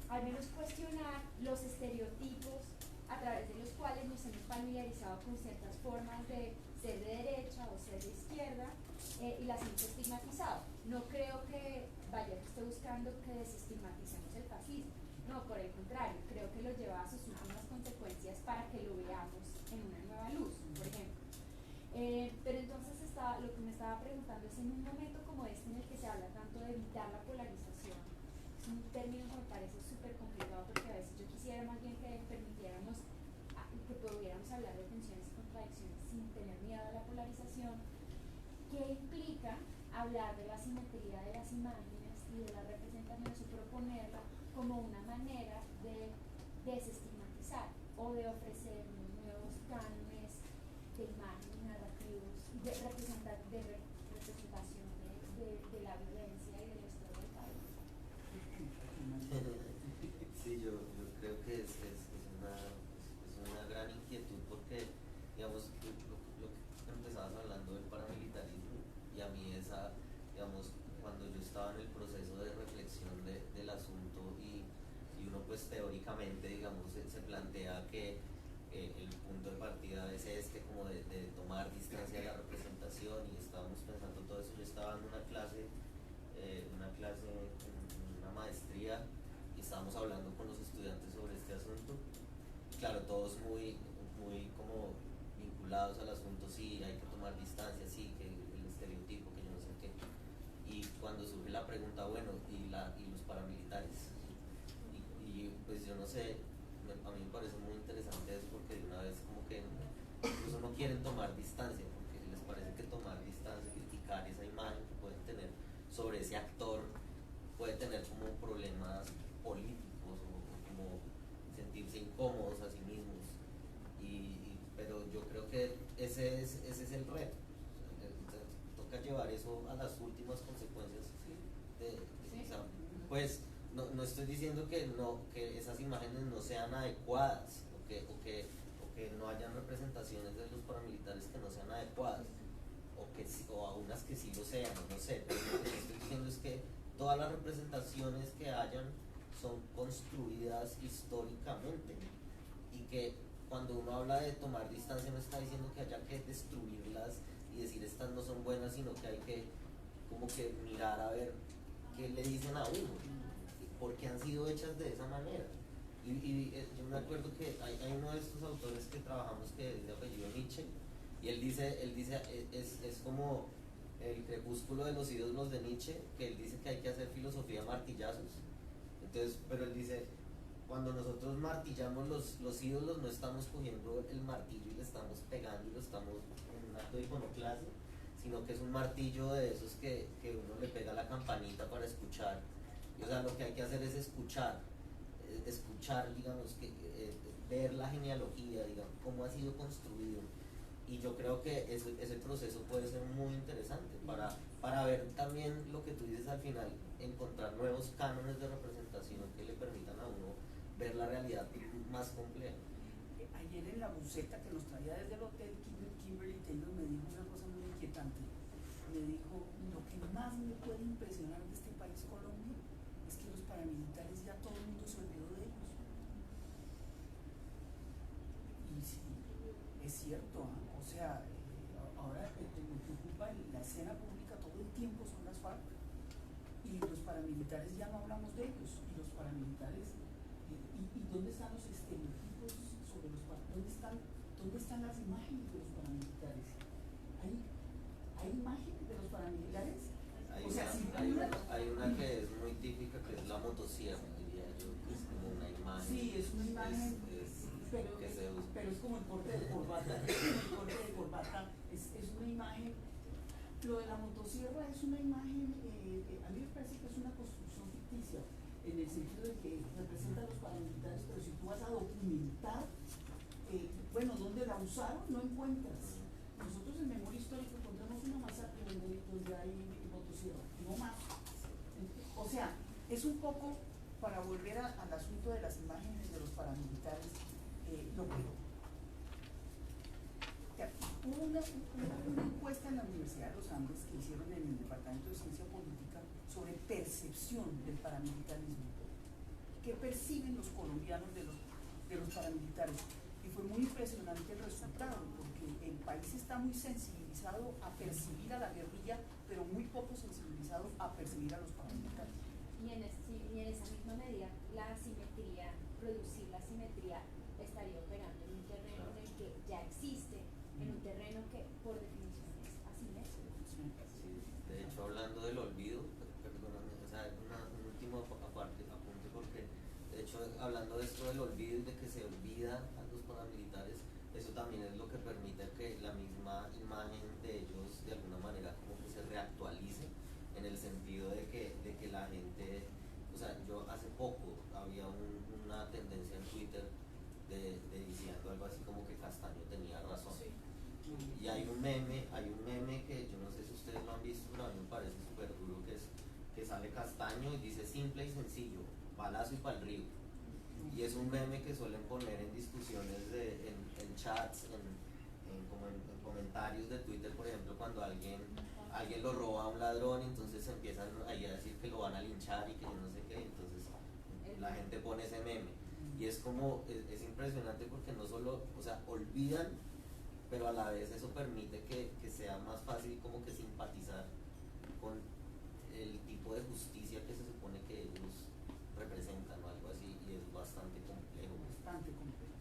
al menos cuestionar los estereotipos a través de los cuales nos hemos familiarizado con ciertas formas de ser de derecha o ser de izquierda, y las hemos estigmatizado. No creo que Vallejo esté buscando que desestigmaticemos el fascismo, no, por el contrario, creo que lo lleva a sus últimas consecuencias para que lo veamos en una nueva luz, por ejemplo. Pero entonces lo que me estaba preguntando es, en un momento como este en el que se habla tanto de evitar la polarización, es un término que me parece súper complicado, porque a veces yo quisiera más bien que permitiéramos que pudiéramos hablar de tensiones y contradicciones sin tener miedo a la polarización. ¿Qué implica hablar de la simetría de las imágenes y de la representación, y proponerla como una manera de desestigmatizar o de ofrecer unos nuevos cánones de imágenes narrativos de representación de la violencia y de la historia del país? Sí, yo creo que es una gran inquietud porque, digamos, lo que empezabas hablando del paramilitarismo pues teóricamente, digamos, se plantea que el punto de partida es este, como de tomar distancia de la representación, y estábamos pensando todo eso. Yo estaba dando una clase en una maestría, y estábamos hablando con los estudiantes sobre este asunto. Claro, todos muy como vinculados al asunto, sí, hay que tomar distancia, sí, que el estereotipo, que yo no sé qué. Y cuando surge la pregunta, bueno, y los paramilitares, y pues yo no sé, a mí me parece muy interesante eso, porque de una vez como que incluso no quieren tomar distancia, porque les parece que tomar distancia, criticar esa imagen que pueden tener sobre ese actor, puede tener como problemas políticos, o como sentirse incómodos a sí mismos. Pero yo creo que ese es el reto. Toca llevar eso a las últimas consecuencias. O sea, pues no estoy diciendo que esas imágenes no sean adecuadas, o que no hayan representaciones de los paramilitares que no sean adecuadas, o a unas que sí lo sean, no sé, pero lo que estoy diciendo es que todas las representaciones que hayan son construidas históricamente, y que cuando uno habla de tomar distancia no está diciendo que haya que destruirlas y decir estas no son buenas, sino que hay que como que mirar a ver qué le dicen a uno, por qué han sido hechas de esa manera. Yo me acuerdo que hay uno de estos autores que trabajamos que es de apellido Nietzsche, y él dice es como el crepúsculo de los ídolos de Nietzsche, que él dice que hay que hacer filosofía a martillazos. Entonces, pero él dice, cuando nosotros martillamos los ídolos, no estamos cogiendo el martillo y le estamos pegando y lo estamos en un acto de iconoclastia, sino que es un martillo de esos que uno le pega a la campanita para escuchar. Y, o sea, lo que hay que hacer es escuchar, digamos, ver la genealogía, digamos, cómo ha sido construido. Y yo creo que ese proceso puede ser muy interesante para ver también lo que tú dices al final, encontrar nuevos cánones de representación que le permitan a uno ver la realidad más compleja. Ayer en la buceta que nos traía desde el hotel, Kimberly Taylor me dijo una cosa muy inquietante. Me dijo, lo que más me puede impresionar de este país, Colombia, es que los paramilitares ya todo el mundo se olvidó de ellos. Y sí, es cierto, ¿eh? O sea, ahora lo que ocupa la escena pública todo el tiempo son las FARC, y los paramilitares ya no hablamos de ellos, y los paramilitares, ¿y dónde están los estereotipos sobre los paramilitares? ¿Dónde están las imágenes de los paramilitares? ¿Hay imágenes de los paramilitares? Hay una que es muy típica, que es la motosierra, diría yo, que es como una imagen. Sí, es una imagen, que se usa. pero es como el corte de corbata, es una imagen. Lo de la motosierra es una imagen, a mí me parece que es una construcción ficticia, en el sentido de que representa a los paramilitares, pero si tú vas a documentar, bueno, ¿dónde la usaron? No encuentras. Nosotros en Memoria Histórica encontramos una masacre donde hay motosierra, no más. O sea, es un poco, para volver al asunto de las imágenes de los paramilitares, lo que hubo una encuesta en la Universidad de los Andes que hicieron en el Departamento de Ciencia Política sobre percepción del paramilitarismo. ¿Qué perciben los colombianos de los paramilitares? Y fue muy impresionante el resultado, porque el país está muy sensibilizado a percibir a la guerrilla, pero muy poco sensibilizado a percibir a los paramilitares. Y en esa misma medida, producir la simetría estaría operando en un terreno en el que ya existe, en un terreno que por definición es asimétrico. Sí, de hecho, hablando del olvido, perdóname, o sea, un último apunte, porque de hecho, hablando de esto del olvido y de que se olvida a los paramilitares, eso también es lo que permite que la misma imagen de ellos de alguna manera como que se reactualice, en el sentido de que la gente, o sea, yo hace poco había una tendencia en Twitter de diciendo algo así como que Castaño tenía razón. Sí. Y hay un meme que yo no sé si ustedes lo han visto, pero a mí me parece súper duro, que sale Castaño y dice simple y sencillo, balazo y pa'l río. Y es un meme que suelen poner en discusiones en chats, como en comentarios de Twitter, por ejemplo, cuando alguien lo roba a un ladrón, entonces empiezan ahí a decir que lo van a linchar y que yo no sé qué, entonces la gente pone ese meme. Y es como, es impresionante porque no solo, o sea, olvidan, pero a la vez eso permite que sea más fácil como que simpatizar con el tipo de justicia que se supone que ellos representan o algo así, y es bastante complejo. Bastante complejo.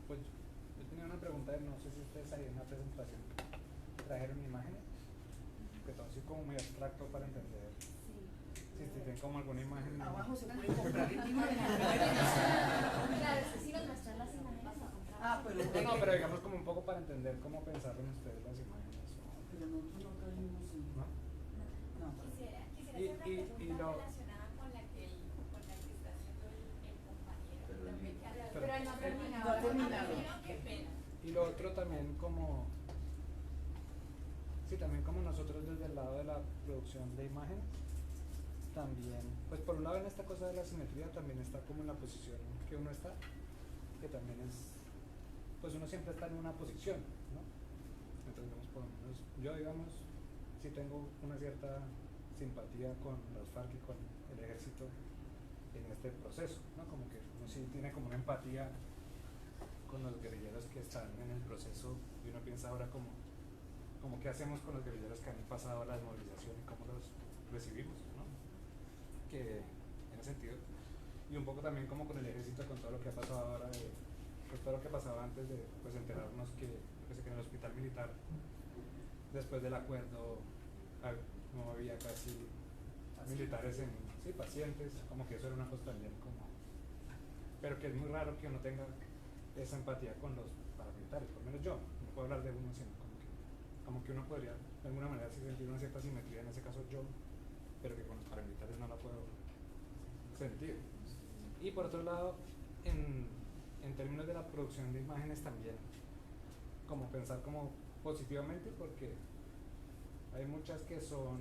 Pues yo tenía una pregunta, no sé si ustedes harían una presentación, trajeron imágenes, que todo así como muy abstracto para entender. Si tienen como alguna imagen. Abajo se puede comprar el libro. Claro, es que si nos muestran las imágenes, no compramos. Ah, pero No, pero digamos como un poco para entender cómo pensaron ustedes las imágenes. Pero nosotros no trajimos. ¿No? No. Quisiera Y- hacer una y pregunta lo- relacionada con la que está haciendo el compañero. Pero Lo que queda- Pero- Pero él no ha terminado. No ha terminado. Qué pena. Y lo otro también como, sí, también como nosotros desde el lado de la producción de imágenes, también, pues por un lado en esta cosa de la simetría también está como en la posición que uno está, que también es, pues uno siempre está en una posición, ¿no? Entonces, digamos, por lo menos yo, digamos, sí tengo una cierta simpatía con las FARC y con el ejército en este proceso, ¿no? Como que uno sí tiene como una empatía con los guerrilleros que están en el proceso y uno piensa ahora como qué hacemos con los guerrilleros que han pasado la desmovilización y cómo los recibimos, ¿no? Que en ese sentido, y un poco también como con el ejército, con todo lo que ha pasado ahora, pues todo lo que pasaba antes de pues enterarnos que en el hospital militar, después del acuerdo, no había casi militares en, sí, pacientes, como que eso era una cosa también como, pero que es muy raro que uno tenga esa empatía con los paramilitares, por lo menos yo, no puedo hablar de uno, sino como que uno podría de alguna manera sí sentir una cierta simetría, en ese caso yo, pero que con los paramilitares no la puedo sentir. Y por otro lado, en términos de la producción de imágenes también, como pensar como positivamente, porque hay muchas que son,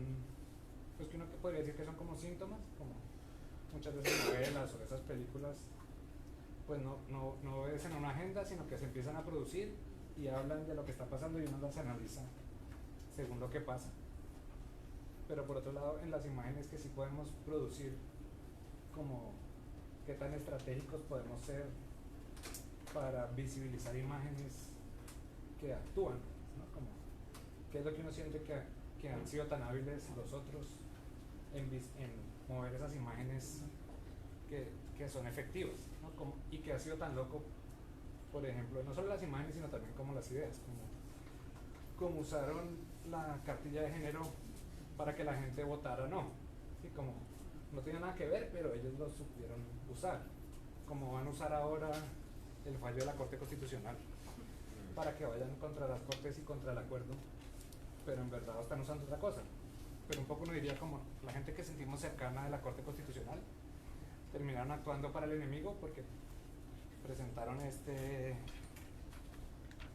pues que uno podría decir que son como síntomas, como muchas veces novelas o esas películas, pues no obedecen a una agenda, sino que se empiezan a producir y hablan de lo que está pasando y uno las analiza según lo que pasa. Pero por otro lado, en las imágenes que sí podemos producir, como qué tan estratégicos podemos ser para visibilizar imágenes que actúan, ¿no? Como qué es lo que uno siente que han sido tan hábiles los otros en mover esas imágenes que son efectivas, ¿no? Y que ha sido tan loco, por ejemplo, no solo las imágenes, sino también como las ideas, como usaron la cartilla de género para que la gente votara no, ¿sí? Como no tenía nada que ver, pero ellos lo supieron usar, como van a usar ahora el fallo de la Corte Constitucional para que vayan contra las Cortes y contra el acuerdo, pero en verdad están usando otra cosa. Pero un poco uno diría como la gente que sentimos cercana de la Corte Constitucional terminaron actuando para el enemigo porque presentaron este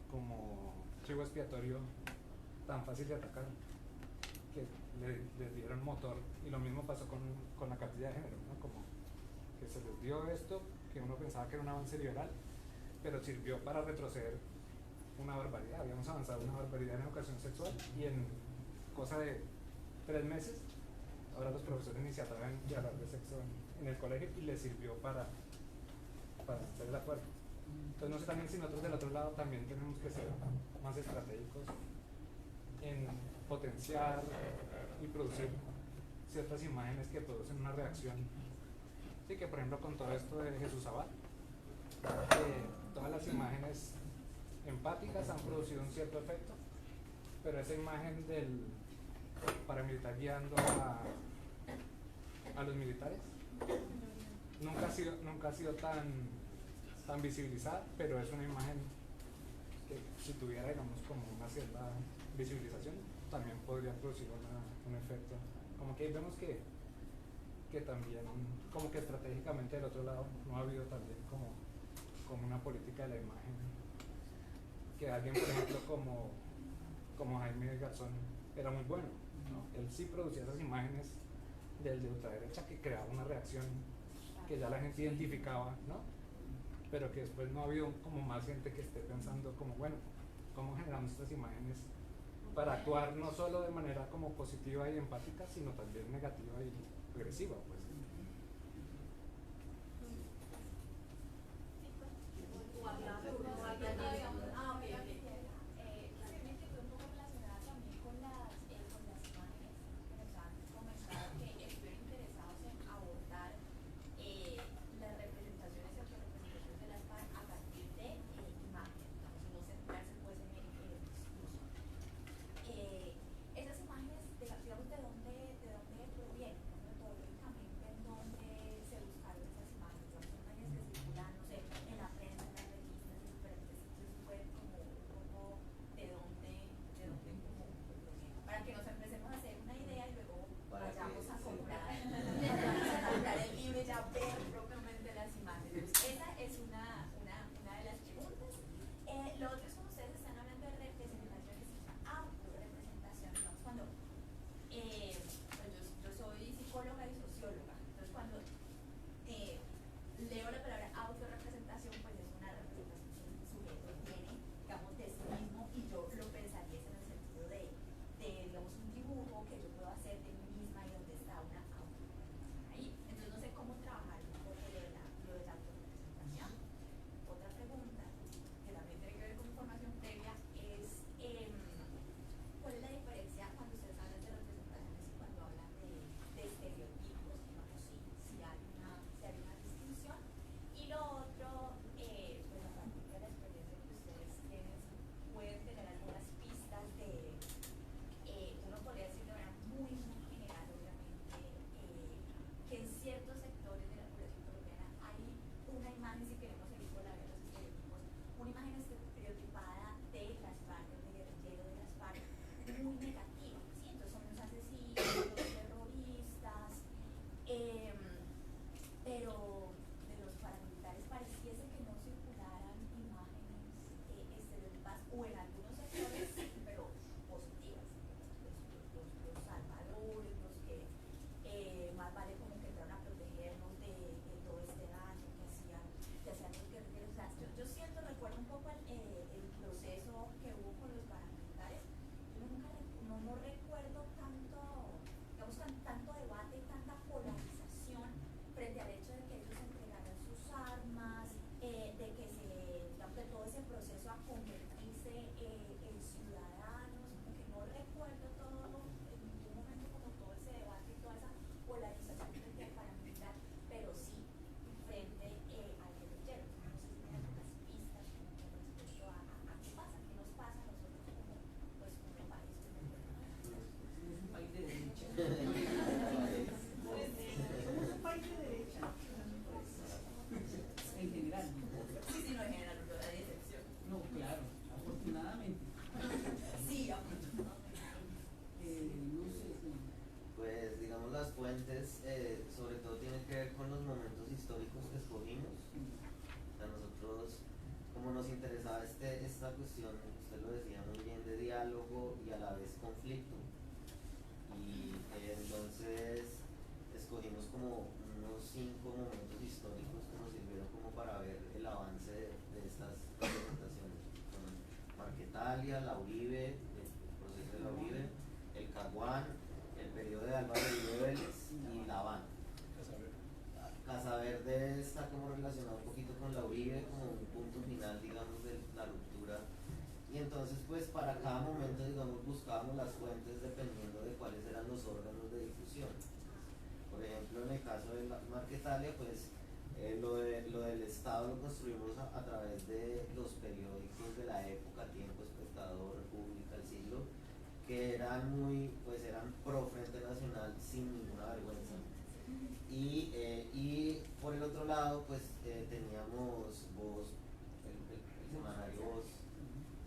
como chivo expiatorio tan fácil de atacar que les dieron motor, y lo mismo pasó con la cartilla de género, ¿no? Como que se les dio esto que uno pensaba que era un avance liberal, pero sirvió para retroceder una barbaridad. Habíamos avanzado una barbaridad en educación sexual y en cosa de 3 meses ahora los profesores ni se atreven a hablar de sexo en el colegio, y les sirvió para hacer el acuerdo. Entonces no sé también si nosotros del otro lado también tenemos que ser más estratégicos en potenciar y producir ciertas imágenes que producen una reacción. Sí, que por ejemplo con todo esto de Jesús Abad, todas las imágenes empáticas han producido un cierto efecto, pero esa imagen del paramilitar guiando a los militares nunca ha sido tan visibilizada, pero es una imagen que si tuviera, digamos, como una cierta visibilización, también podría producir un efecto. Como que ahí vemos que también, como que estratégicamente del otro lado no ha habido también como una política de la imagen, que alguien, por ejemplo, como Jaime Garzón era muy bueno, ¿no? Él sí producía esas imágenes de ultraderecha que creaba una reacción que ya la gente identificaba, ¿no? Pero que después no ha habido como más gente que esté pensando como, bueno, ¿cómo generamos estas imágenes para actuar no solo de manera como positiva y empática, sino también negativa y agresiva, pues. Realmente fue un poco relacionada también con las imágenes que nos han comentado que estuvieron interesados en abordar las representaciones y autorrepresentaciones de las FARC a partir de imágenes, digamos, y no centrarse pues en el discurso. Esas imágenes, digamos, ¿de dónde provienen? Metodológicamente, ¿en dónde se buscaron esas imágenes? Son imágenes que circulan, no sé, en la prensa, en las revistas, en diferentes sitios web, como un poco de dónde como provienen. Para que nos empecemos a hacer una idea y luego vayamos a comprar el libro y ya ver propiamente las imágenes. Esa es una de las preguntas. Lo otro es, como ustedes están hablando de representaciones y autorrepresentaciones, ¿no? Cuando pues yo soy psicóloga y socióloga, entonces cuando leo la palabra autorrepresentación, pues es una representación que un sujeto tiene, digamos, de sí mismo, y yo lo pensaría en el sentido de digamos, un dibujo que yo puedo hacer de mí misma y donde está una autorrepresentación ahí. Entonces no sé cómo trabajar un poco lo de la autorrepresentación. Otra pregunta, que también tiene que ver con información previa, es ¿cuál es la diferencia cuando ustedes hablan de representaciones y cuando hablan de estereotipos? Digamos, si hay una distinción. Y lo otro, pues a partir de la experiencia que ustedes tienen, pueden tener algunas pistas de, uno podría decir de manera muy general, obviamente, que en ciertos sectores de la población colombiana hay una imagen, si queremos seguir con la de los estereotipos, una imagen estereotipada de las FARC, del guerrillero de las FARC, muy negativa, ¿sí? Entonces son los asesinos, los terroristas, pero de los paramilitares pareciese que no circularan imágenes estereotipadas, o en algunos sectores sí, pero positivas, los salvadores, los que más vale como que entraron a protegernos de todo este daño que hacían los guerrilleros. O sea, yo siento, recuerdo un poco el proceso que hubo con los paramilitares. Yo no recuerdo tanto, digamos, tanto debate y tanta polarización frente al hecho de que ellos entregaran sus armas, de que digamos, de todo ese proceso a convertirse en ciudadanos, como que no recuerdo todo, en ningún momento como todo ese debate y toda esa polarización frente al paramilitar, pero sí frente al guerrillero. No sé si tienen algunas pistas como con respecto a qué pasa, qué nos pasa a nosotros como, pues, como país. Es un país de derecha. Pues, Somos un país de derecha. En general. Sí, no, en general, no hay excepción. No, claro, afortunadamente. Sí, afortunadamente. No sé, Pues digamos las fuentes sobre todo tienen que ver con los momentos históricos que escogimos. O sea, nosotros, como nos interesaba esta cuestión, usted lo decía muy bien, de diálogo y a la vez conflicto, y entonces escogimos como unos 5 momentos históricos que nos sirvieron como para ver el avance de estas representaciones. Son Marquetalia, la Uribe, el proceso de la Uribe, el Caguán, el periodo de Álvaro Uribe Vélez y La Habana. Casa Verde está como relacionado un poquito con la Uribe, como un punto final, digamos, de la ruptura. Y entonces, pues, para cada momento, digamos, buscábamos las fuentes dependiendo de cuáles eran los órganos de difusión. Por ejemplo, en el caso de Marquetalia, pues, lo del Estado lo construimos a través de los periódicos de la época, Tiempo, Espectador, República, El Siglo, que eran eran pro Frente Nacional sin ninguna vergüenza. Y por el otro lado, pues teníamos Voz, el semanario Voz,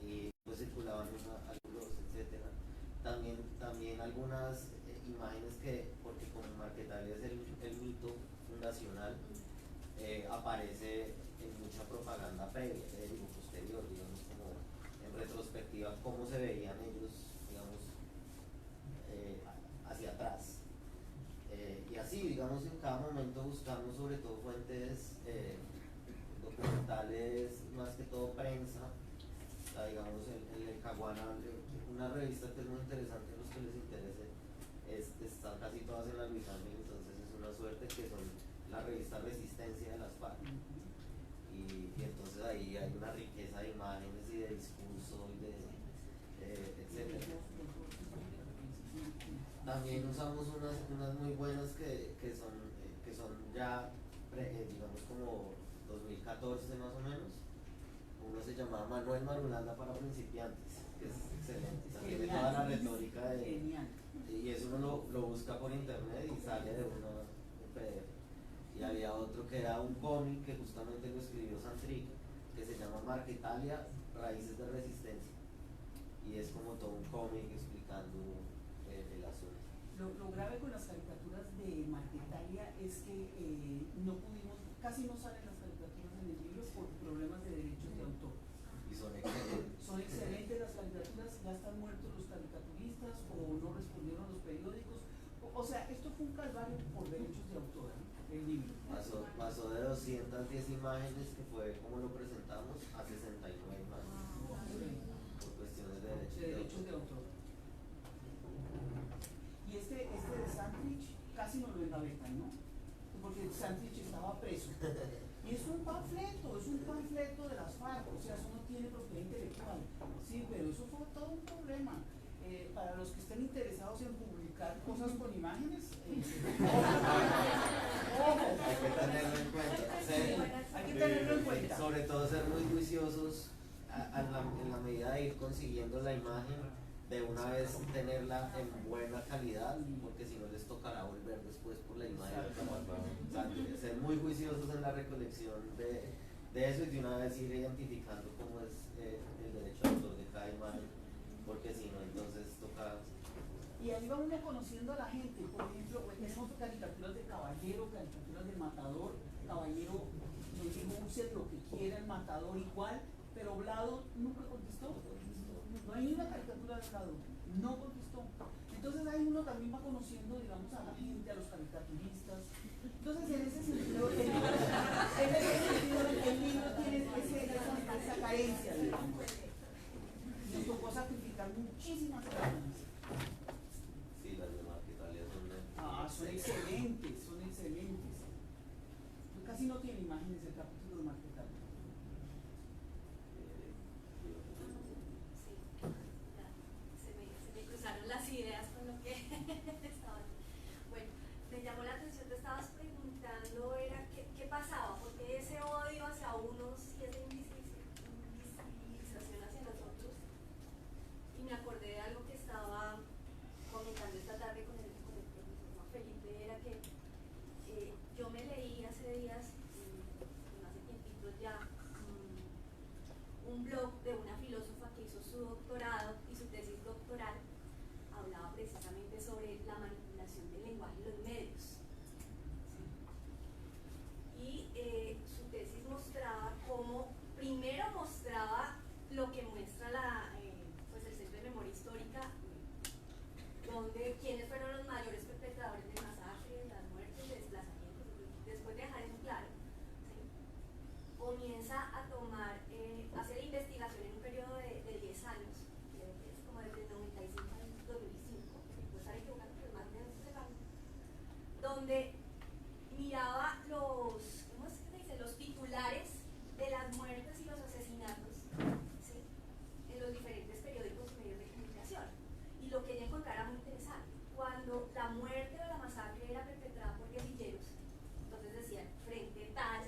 y pues circulaban algunos, etcétera. También algunas imágenes que, porque como Marquetalia es el mito fundacional, aparece en mucha propaganda previa, digo, posterior, digamos, como en retrospectiva, cómo se veían ellos, digamos, hacia atrás. Y así, digamos, en cada momento buscamos sobre todo fuentes documentales, más que todo prensa. O sea, digamos, el Caguana una revista que es muy interesante a los que les interese, están casi todas en la Luis Ángel, entonces es una suerte que son la revista Resistencia de las FARC. Y entonces ahí hay una riqueza de imágenes y de discurso y de etcétera. También usamos unas muy buenas que son ya digamos como 2014 más o menos. Uno se llamaba Manuel Marulanda para principiantes, que es excelente, o sea, tiene toda la retórica y eso uno lo busca por internet y sale de uno en PDF. Y había otro que era un cómic que justamente lo escribió Santric, que se llama Marca Italia, Raíces de Resistencia, y es como todo un cómic explicando el asunto. Lo grave con las caricaturas de Marca Italia es que casi no salen las caricaturas en el libro por problemas de derechos de autor. Y son excelentes. Son excelentes las caricaturas, ya están muertos los caricaturistas o no respondieron los periódicos. O sea, esto fue un calvario por derechos de autor, ¿no? El libro. Pasó de 210 imágenes, que fue como lo presentamos, a 69 imágenes. Por cuestiones de derechos de autor. Y este de Santrich casi no lo engavetan, ¿no? Porque Santrich estaba preso. Y es un panfleto de las FARC, o sea, eso no tiene propiedad intelectual. Sí, pero eso fue todo un problema. Para los que estén interesados en publicar cosas con imágenes, Hay que tenerlo en cuenta. hay que tenerlo en cuenta. Sobre todo ser muy juiciosos en la medida de ir consiguiendo la imagen, de una vez tenerla en buena calidad, porque si no les tocará volver después por la imagen. O sea, ser muy juiciosos en la recolección de eso y de una vez ir identificando cómo es el derecho de autor de cada imagen, porque si no, entonces toca. Y ahí va uno conociendo a la gente. Por ejemplo, tenemos caricaturas de Caballero, caricaturas de Matador. Caballero le dijo use lo que quiera, el Matador igual, pero Blado nunca contestó. No hay ni una caricatura de Blado, no contestó. Entonces ahí uno también va conociendo, digamos, a la gente, a los caricaturistas. Entonces en ese sentido, el libro tiene esa carencia, digamos. Nos tocó sacrificar muchísimas personas. Sí, las de Marca Italia Son excelentes, son excelentes. Casi no tiene imágenes el capítulo de Marca Italia. Se me cruzaron las ideas con lo que estaba. Bueno, me llamó la atención, te estabas preguntando era qué pasaba, porque ese odio hacia unos y esa invisibilización hacia los otros. Y me acordé de algo que estaba comentando esta tarde con el profesor Juan Felipe, era que yo me leí hace días, hace tiempitos ya, un blog de una filósofa que hizo su doctorado y su tesis doctoral hablaba precisamente sobre la manipulación del lenguaje y los medios. ¿Sí? Y su tesis mostraba cómo, primero mostraba lo que muestra pues el Centro de Memoria Histórica, donde quiénes fueron los mayores perpetradores de masacres, las muertes, desplazamientos. Después de dejar eso claro, ¿sí? Comienza a tomar, hacer investigación en un periodo de 10 años, que es como desde el 95 al 2005, pues estar equivocado, pero más de 11 años, donde miraba ¿cómo se dice? Los titulares de las muertes y los asesinatos, ¿sí? En los diferentes periódicos y medios de comunicación. Y lo que ella encontraba muy interesante, cuando la muerte o la masacre era perpetrada por guerrilleros, entonces decían frente tal,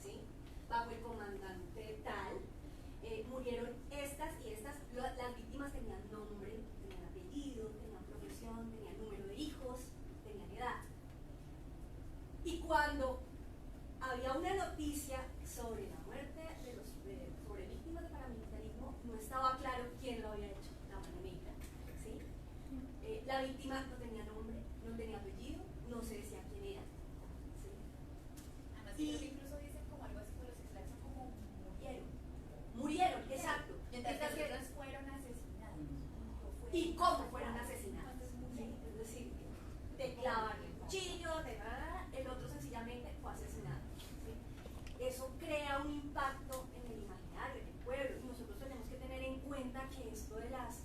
¿sí? Bajo el comandante tal, murieron estas y estas, las víctimas tenían nombre, tenían apellido, tenían profesión, tenían número de hijos, tenían edad. Y cuando había una noticia sobre la muerte sobre víctimas de paramilitarismo, no estaba claro quién lo había hecho, la mano negra, ¿sí? La víctima no tenía nombre, no tenía apellido, no se decía quién era, ¿sí? Además, incluso dicen como algo así, que los extraños como murieron, exacto. Mientras que otros fueron asesinados. ¿Y cómo fueron asesinados? ¿Sí? Es decir, te clavan el cuchillo, el otro sencillamente fue asesinado. ¿Sí? Eso crea un impacto en el imaginario, en el pueblo, y nosotros tenemos que tener en cuenta que esto de las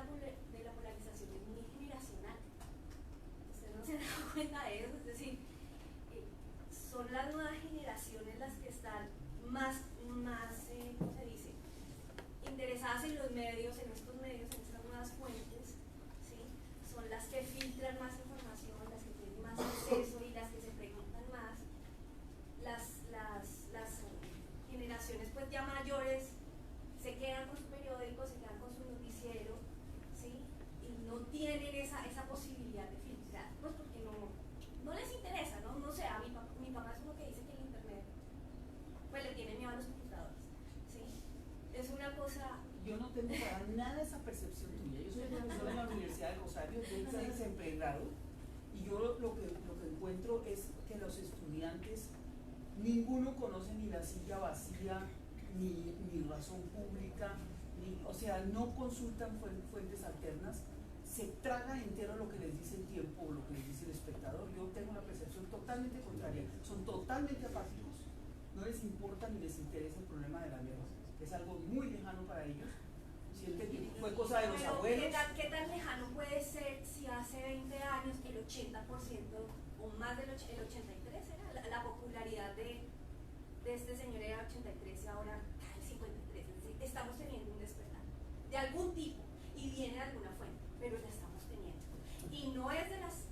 de la polarización es muy generacional. Usted no se ha dado cuenta de eso, es decir, son las nuevas generaciones las que están más ¿cómo se dice?, interesadas en los medios, en estos medios, en estas nuevas fuentes, ¿sí? Son las que filtran más información, las que tienen más acceso y las que se preguntan más. Las generaciones pues ya mayores se quedan con su periódico, se quedan con su noticiero, ¿sí? Y no tienen esa posibilidad de filtrar, pues porque no les interesa, ¿no? No sé, a mi papá es uno que dice que el internet pues le tiene miedo a los computadores, ¿sí? Es una cosa... Yo no tengo para nada esa percepción tuya. Yo soy profesor en la Universidad del Rosario, yo siempre he grado, y yo lo que encuentro es que los estudiantes, ninguno conoce ni la silla vacía, ni razón pública, o sea, no consultan fuentes alternas, se tragan entero lo que les dice el tiempo o lo que les dice el espectador. Yo tengo una percepción totalmente contraria, son totalmente apáticos, no les importa ni les interesa el problema de la guerra, es algo muy lejano para ellos, sienten que fue cosa de los abuelos. ¿Qué tan lejano puede ser si hace 20 años el 80% o más del 83 era la popularidad de este señor era 83 y ahora el 53? Es decir, estamos teniendo un despertar de algún tipo y viene de alguna fuente, pero la estamos teniendo. Y no es de las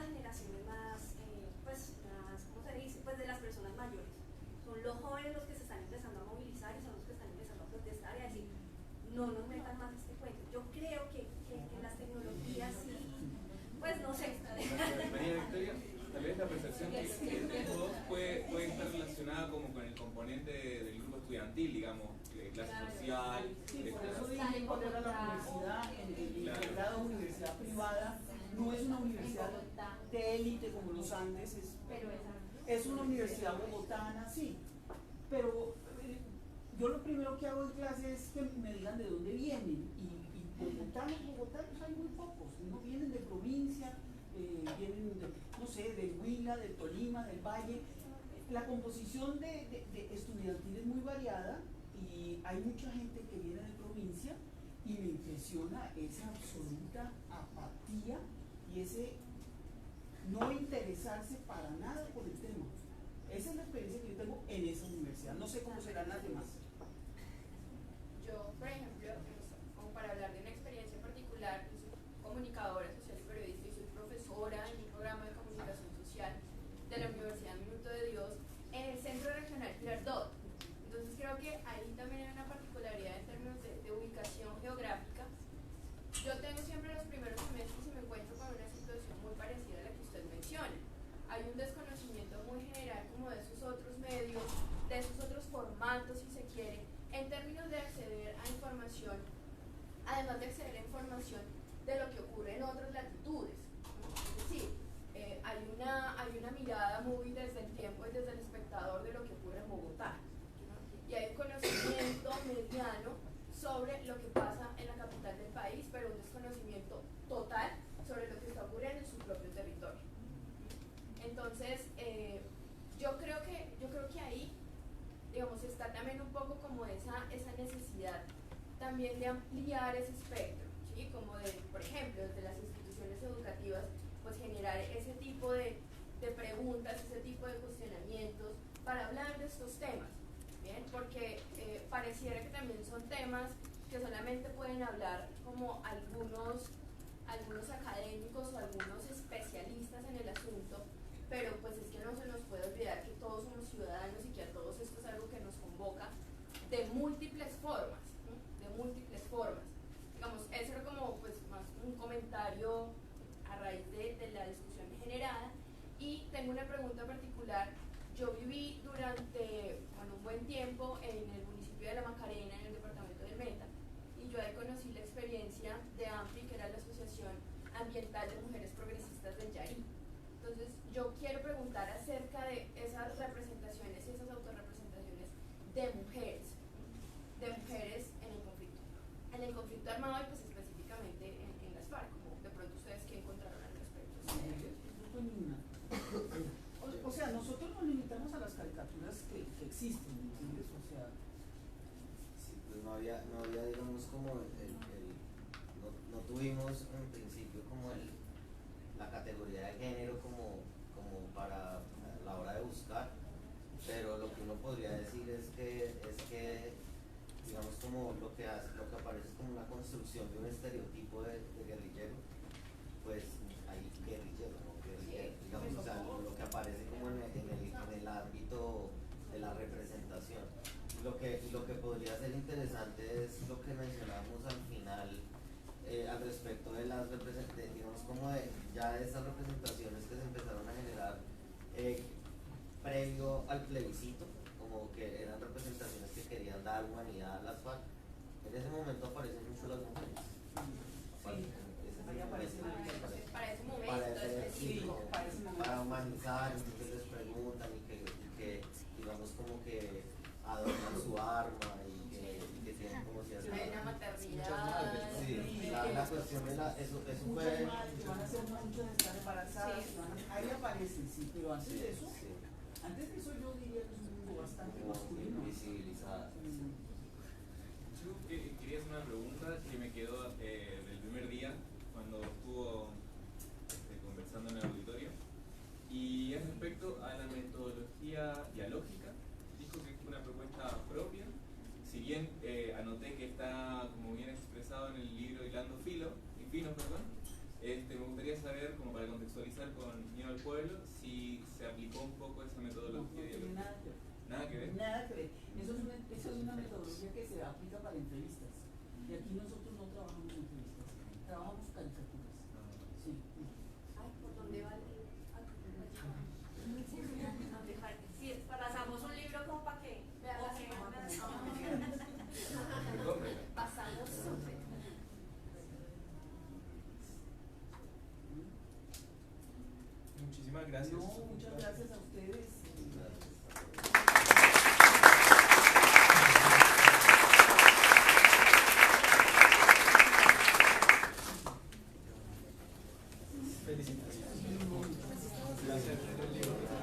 generaciones más, ¿cómo se dice? Pues de las personas mayores. Son los jóvenes los que se están empezando a movilizar y son los que están empezando a protestar y a decir, no nos metan más este cuento. Yo creo que las tecnologías sí, pues no sé. María Victoria, tal vez la percepción que tengo puede estar relacionada como con el componente del grupo estudiantil, digamos, de clase social. Sí, por eso dije cuando era la universidad, el grado de universidad privada, no es una universidad de élite como los Andes, es una universidad bogotana, sí, pero yo lo primero que hago en clase es que me digan de dónde vienen, y bogotanos hay muy pocos, no vienen de provincia, vienen de, no sé, del Huila, del Tolima, del Valle. La composición de estudiantil es muy variada y hay mucha gente que viene de provincia, y me impresiona esa absoluta apatía y ese no interesarse para nada por el tema. Esa es la experiencia que yo tengo en esa universidad, no sé cómo serán las demás. Yo, por ejemplo, como para hablar de una experiencia particular, yo soy comunicadora social y periodista y soy profesora en un programa de comunicación social de la Universidad Minuto de Dios en el Centro Regional Girardot. Entonces creo que ahí también hay una particularidad en términos de ubicación geográfica. Yo tengo siempre los primeros semestres y me encuentro con una situación muy parecida a la que usted menciona. Hay un desconocimiento muy general como de esos otros medios, de esos otros formatos, si se quiere, en términos de acceder a información, además de acceder a información de lo que ocurre en otras latitudes. Es decir, hay una mirada muy desde el tiempo y desde el espectador de lo que ocurre en Bogotá, ¿no? Y hay un conocimiento mediano sobre lo que pasa en la capital del país, pero un desconocimiento total sobre lo que está ocurriendo en su propio territorio. Entonces, yo creo que ahí, digamos, está también un poco como esa necesidad también de ampliar ese espectro, ¿sí? Como de, por ejemplo, desde las instituciones educativas, pues generar ese tipo de preguntas, ese tipo de cuestionamientos para hablar de estos temas, ¿bien? Porque pareciera que también son temas que solamente pueden hablar como algunos académicos o algunos especialistas en el asunto, pero pues es que no se nos puede olvidar que todos somos ciudadanos y que a todos esto es algo que nos convoca de múltiples formas, ¿no? De múltiples formas. Digamos, eso era como pues más un comentario a raíz de la discusión generada. Y tengo una pregunta particular. Yo viví durante un buen tiempo en el municipio de La Macarena, en el departamento del Meta, y yo ahí conocí la experiencia de AMPI, que era la Asociación Ambiental de Mujeres Progresistas del Yarí. Entonces, yo quiero preguntar acerca de esas representaciones y esas autorrepresentaciones de mujeres en el conflicto armado y pues específicamente en las FARC, como de pronto ustedes que encontraron al respecto. O sea, nosotros nos limitamos a las caricaturas que existen, ¿entiendes? O sea, sí, pues no había digamos como no no tuvimos en principio como la categoría de género como para la hora de buscar, pero lo que uno podría decir es que digamos como lo que aparece es como una construcción de un estereotipo de guerrillero, pues hay guerrillero, ¿no? Guerrillero, digamos, o sea, lo que aparece como en el ámbito de la representación. Lo que podría ser interesante es lo que mencionamos al final al respecto de las representaciones, digamos como de ya esas representaciones que se empezaron a generar previo al plebiscito, como que eran representaciones que querían dar humanidad a las FARC. En ese momento aparecen mucho las mujeres. Ahí aparecen Para ese momento específico. Para humanizar, entonces les preguntan y que digamos como que adoptan su arma y que tienen como si Hay una maternidad. Sí, la cuestión de eso muchas fue. madres que van a hacer mucho de estar embarazadas, Sí. ahí aparecen, sí, pero antes de eso, Sí, yo diría que es un mundo bastante como masculino. invisibilizada. Yo quería hacer una pregunta que me quedó del primer día cuando estuvo conversando en el auditorio, y es respecto a la metodología dialógica. Dijo que es una propuesta propia, si bien anoté que está como bien expresado en el libro Hilando Finos, me gustaría saber, como para contextualizar con Miedo al Pueblo, si se aplicó un poco esa metodología No tiene dialógica. nada que ver. Nada que ver. Nada que ver. Eso es una metodología que se aplica para entrevistas. Y aquí nosotros no trabajamos entrevistas, trabajamos caricaturas. Sí. Ay, ¿por dónde va el libro? Sí, pasamos un libro como para que Vea la semana. pasamos súper. Muchísimas gracias. No, muchas gracias a ustedes. Felicitaciones. Gracias.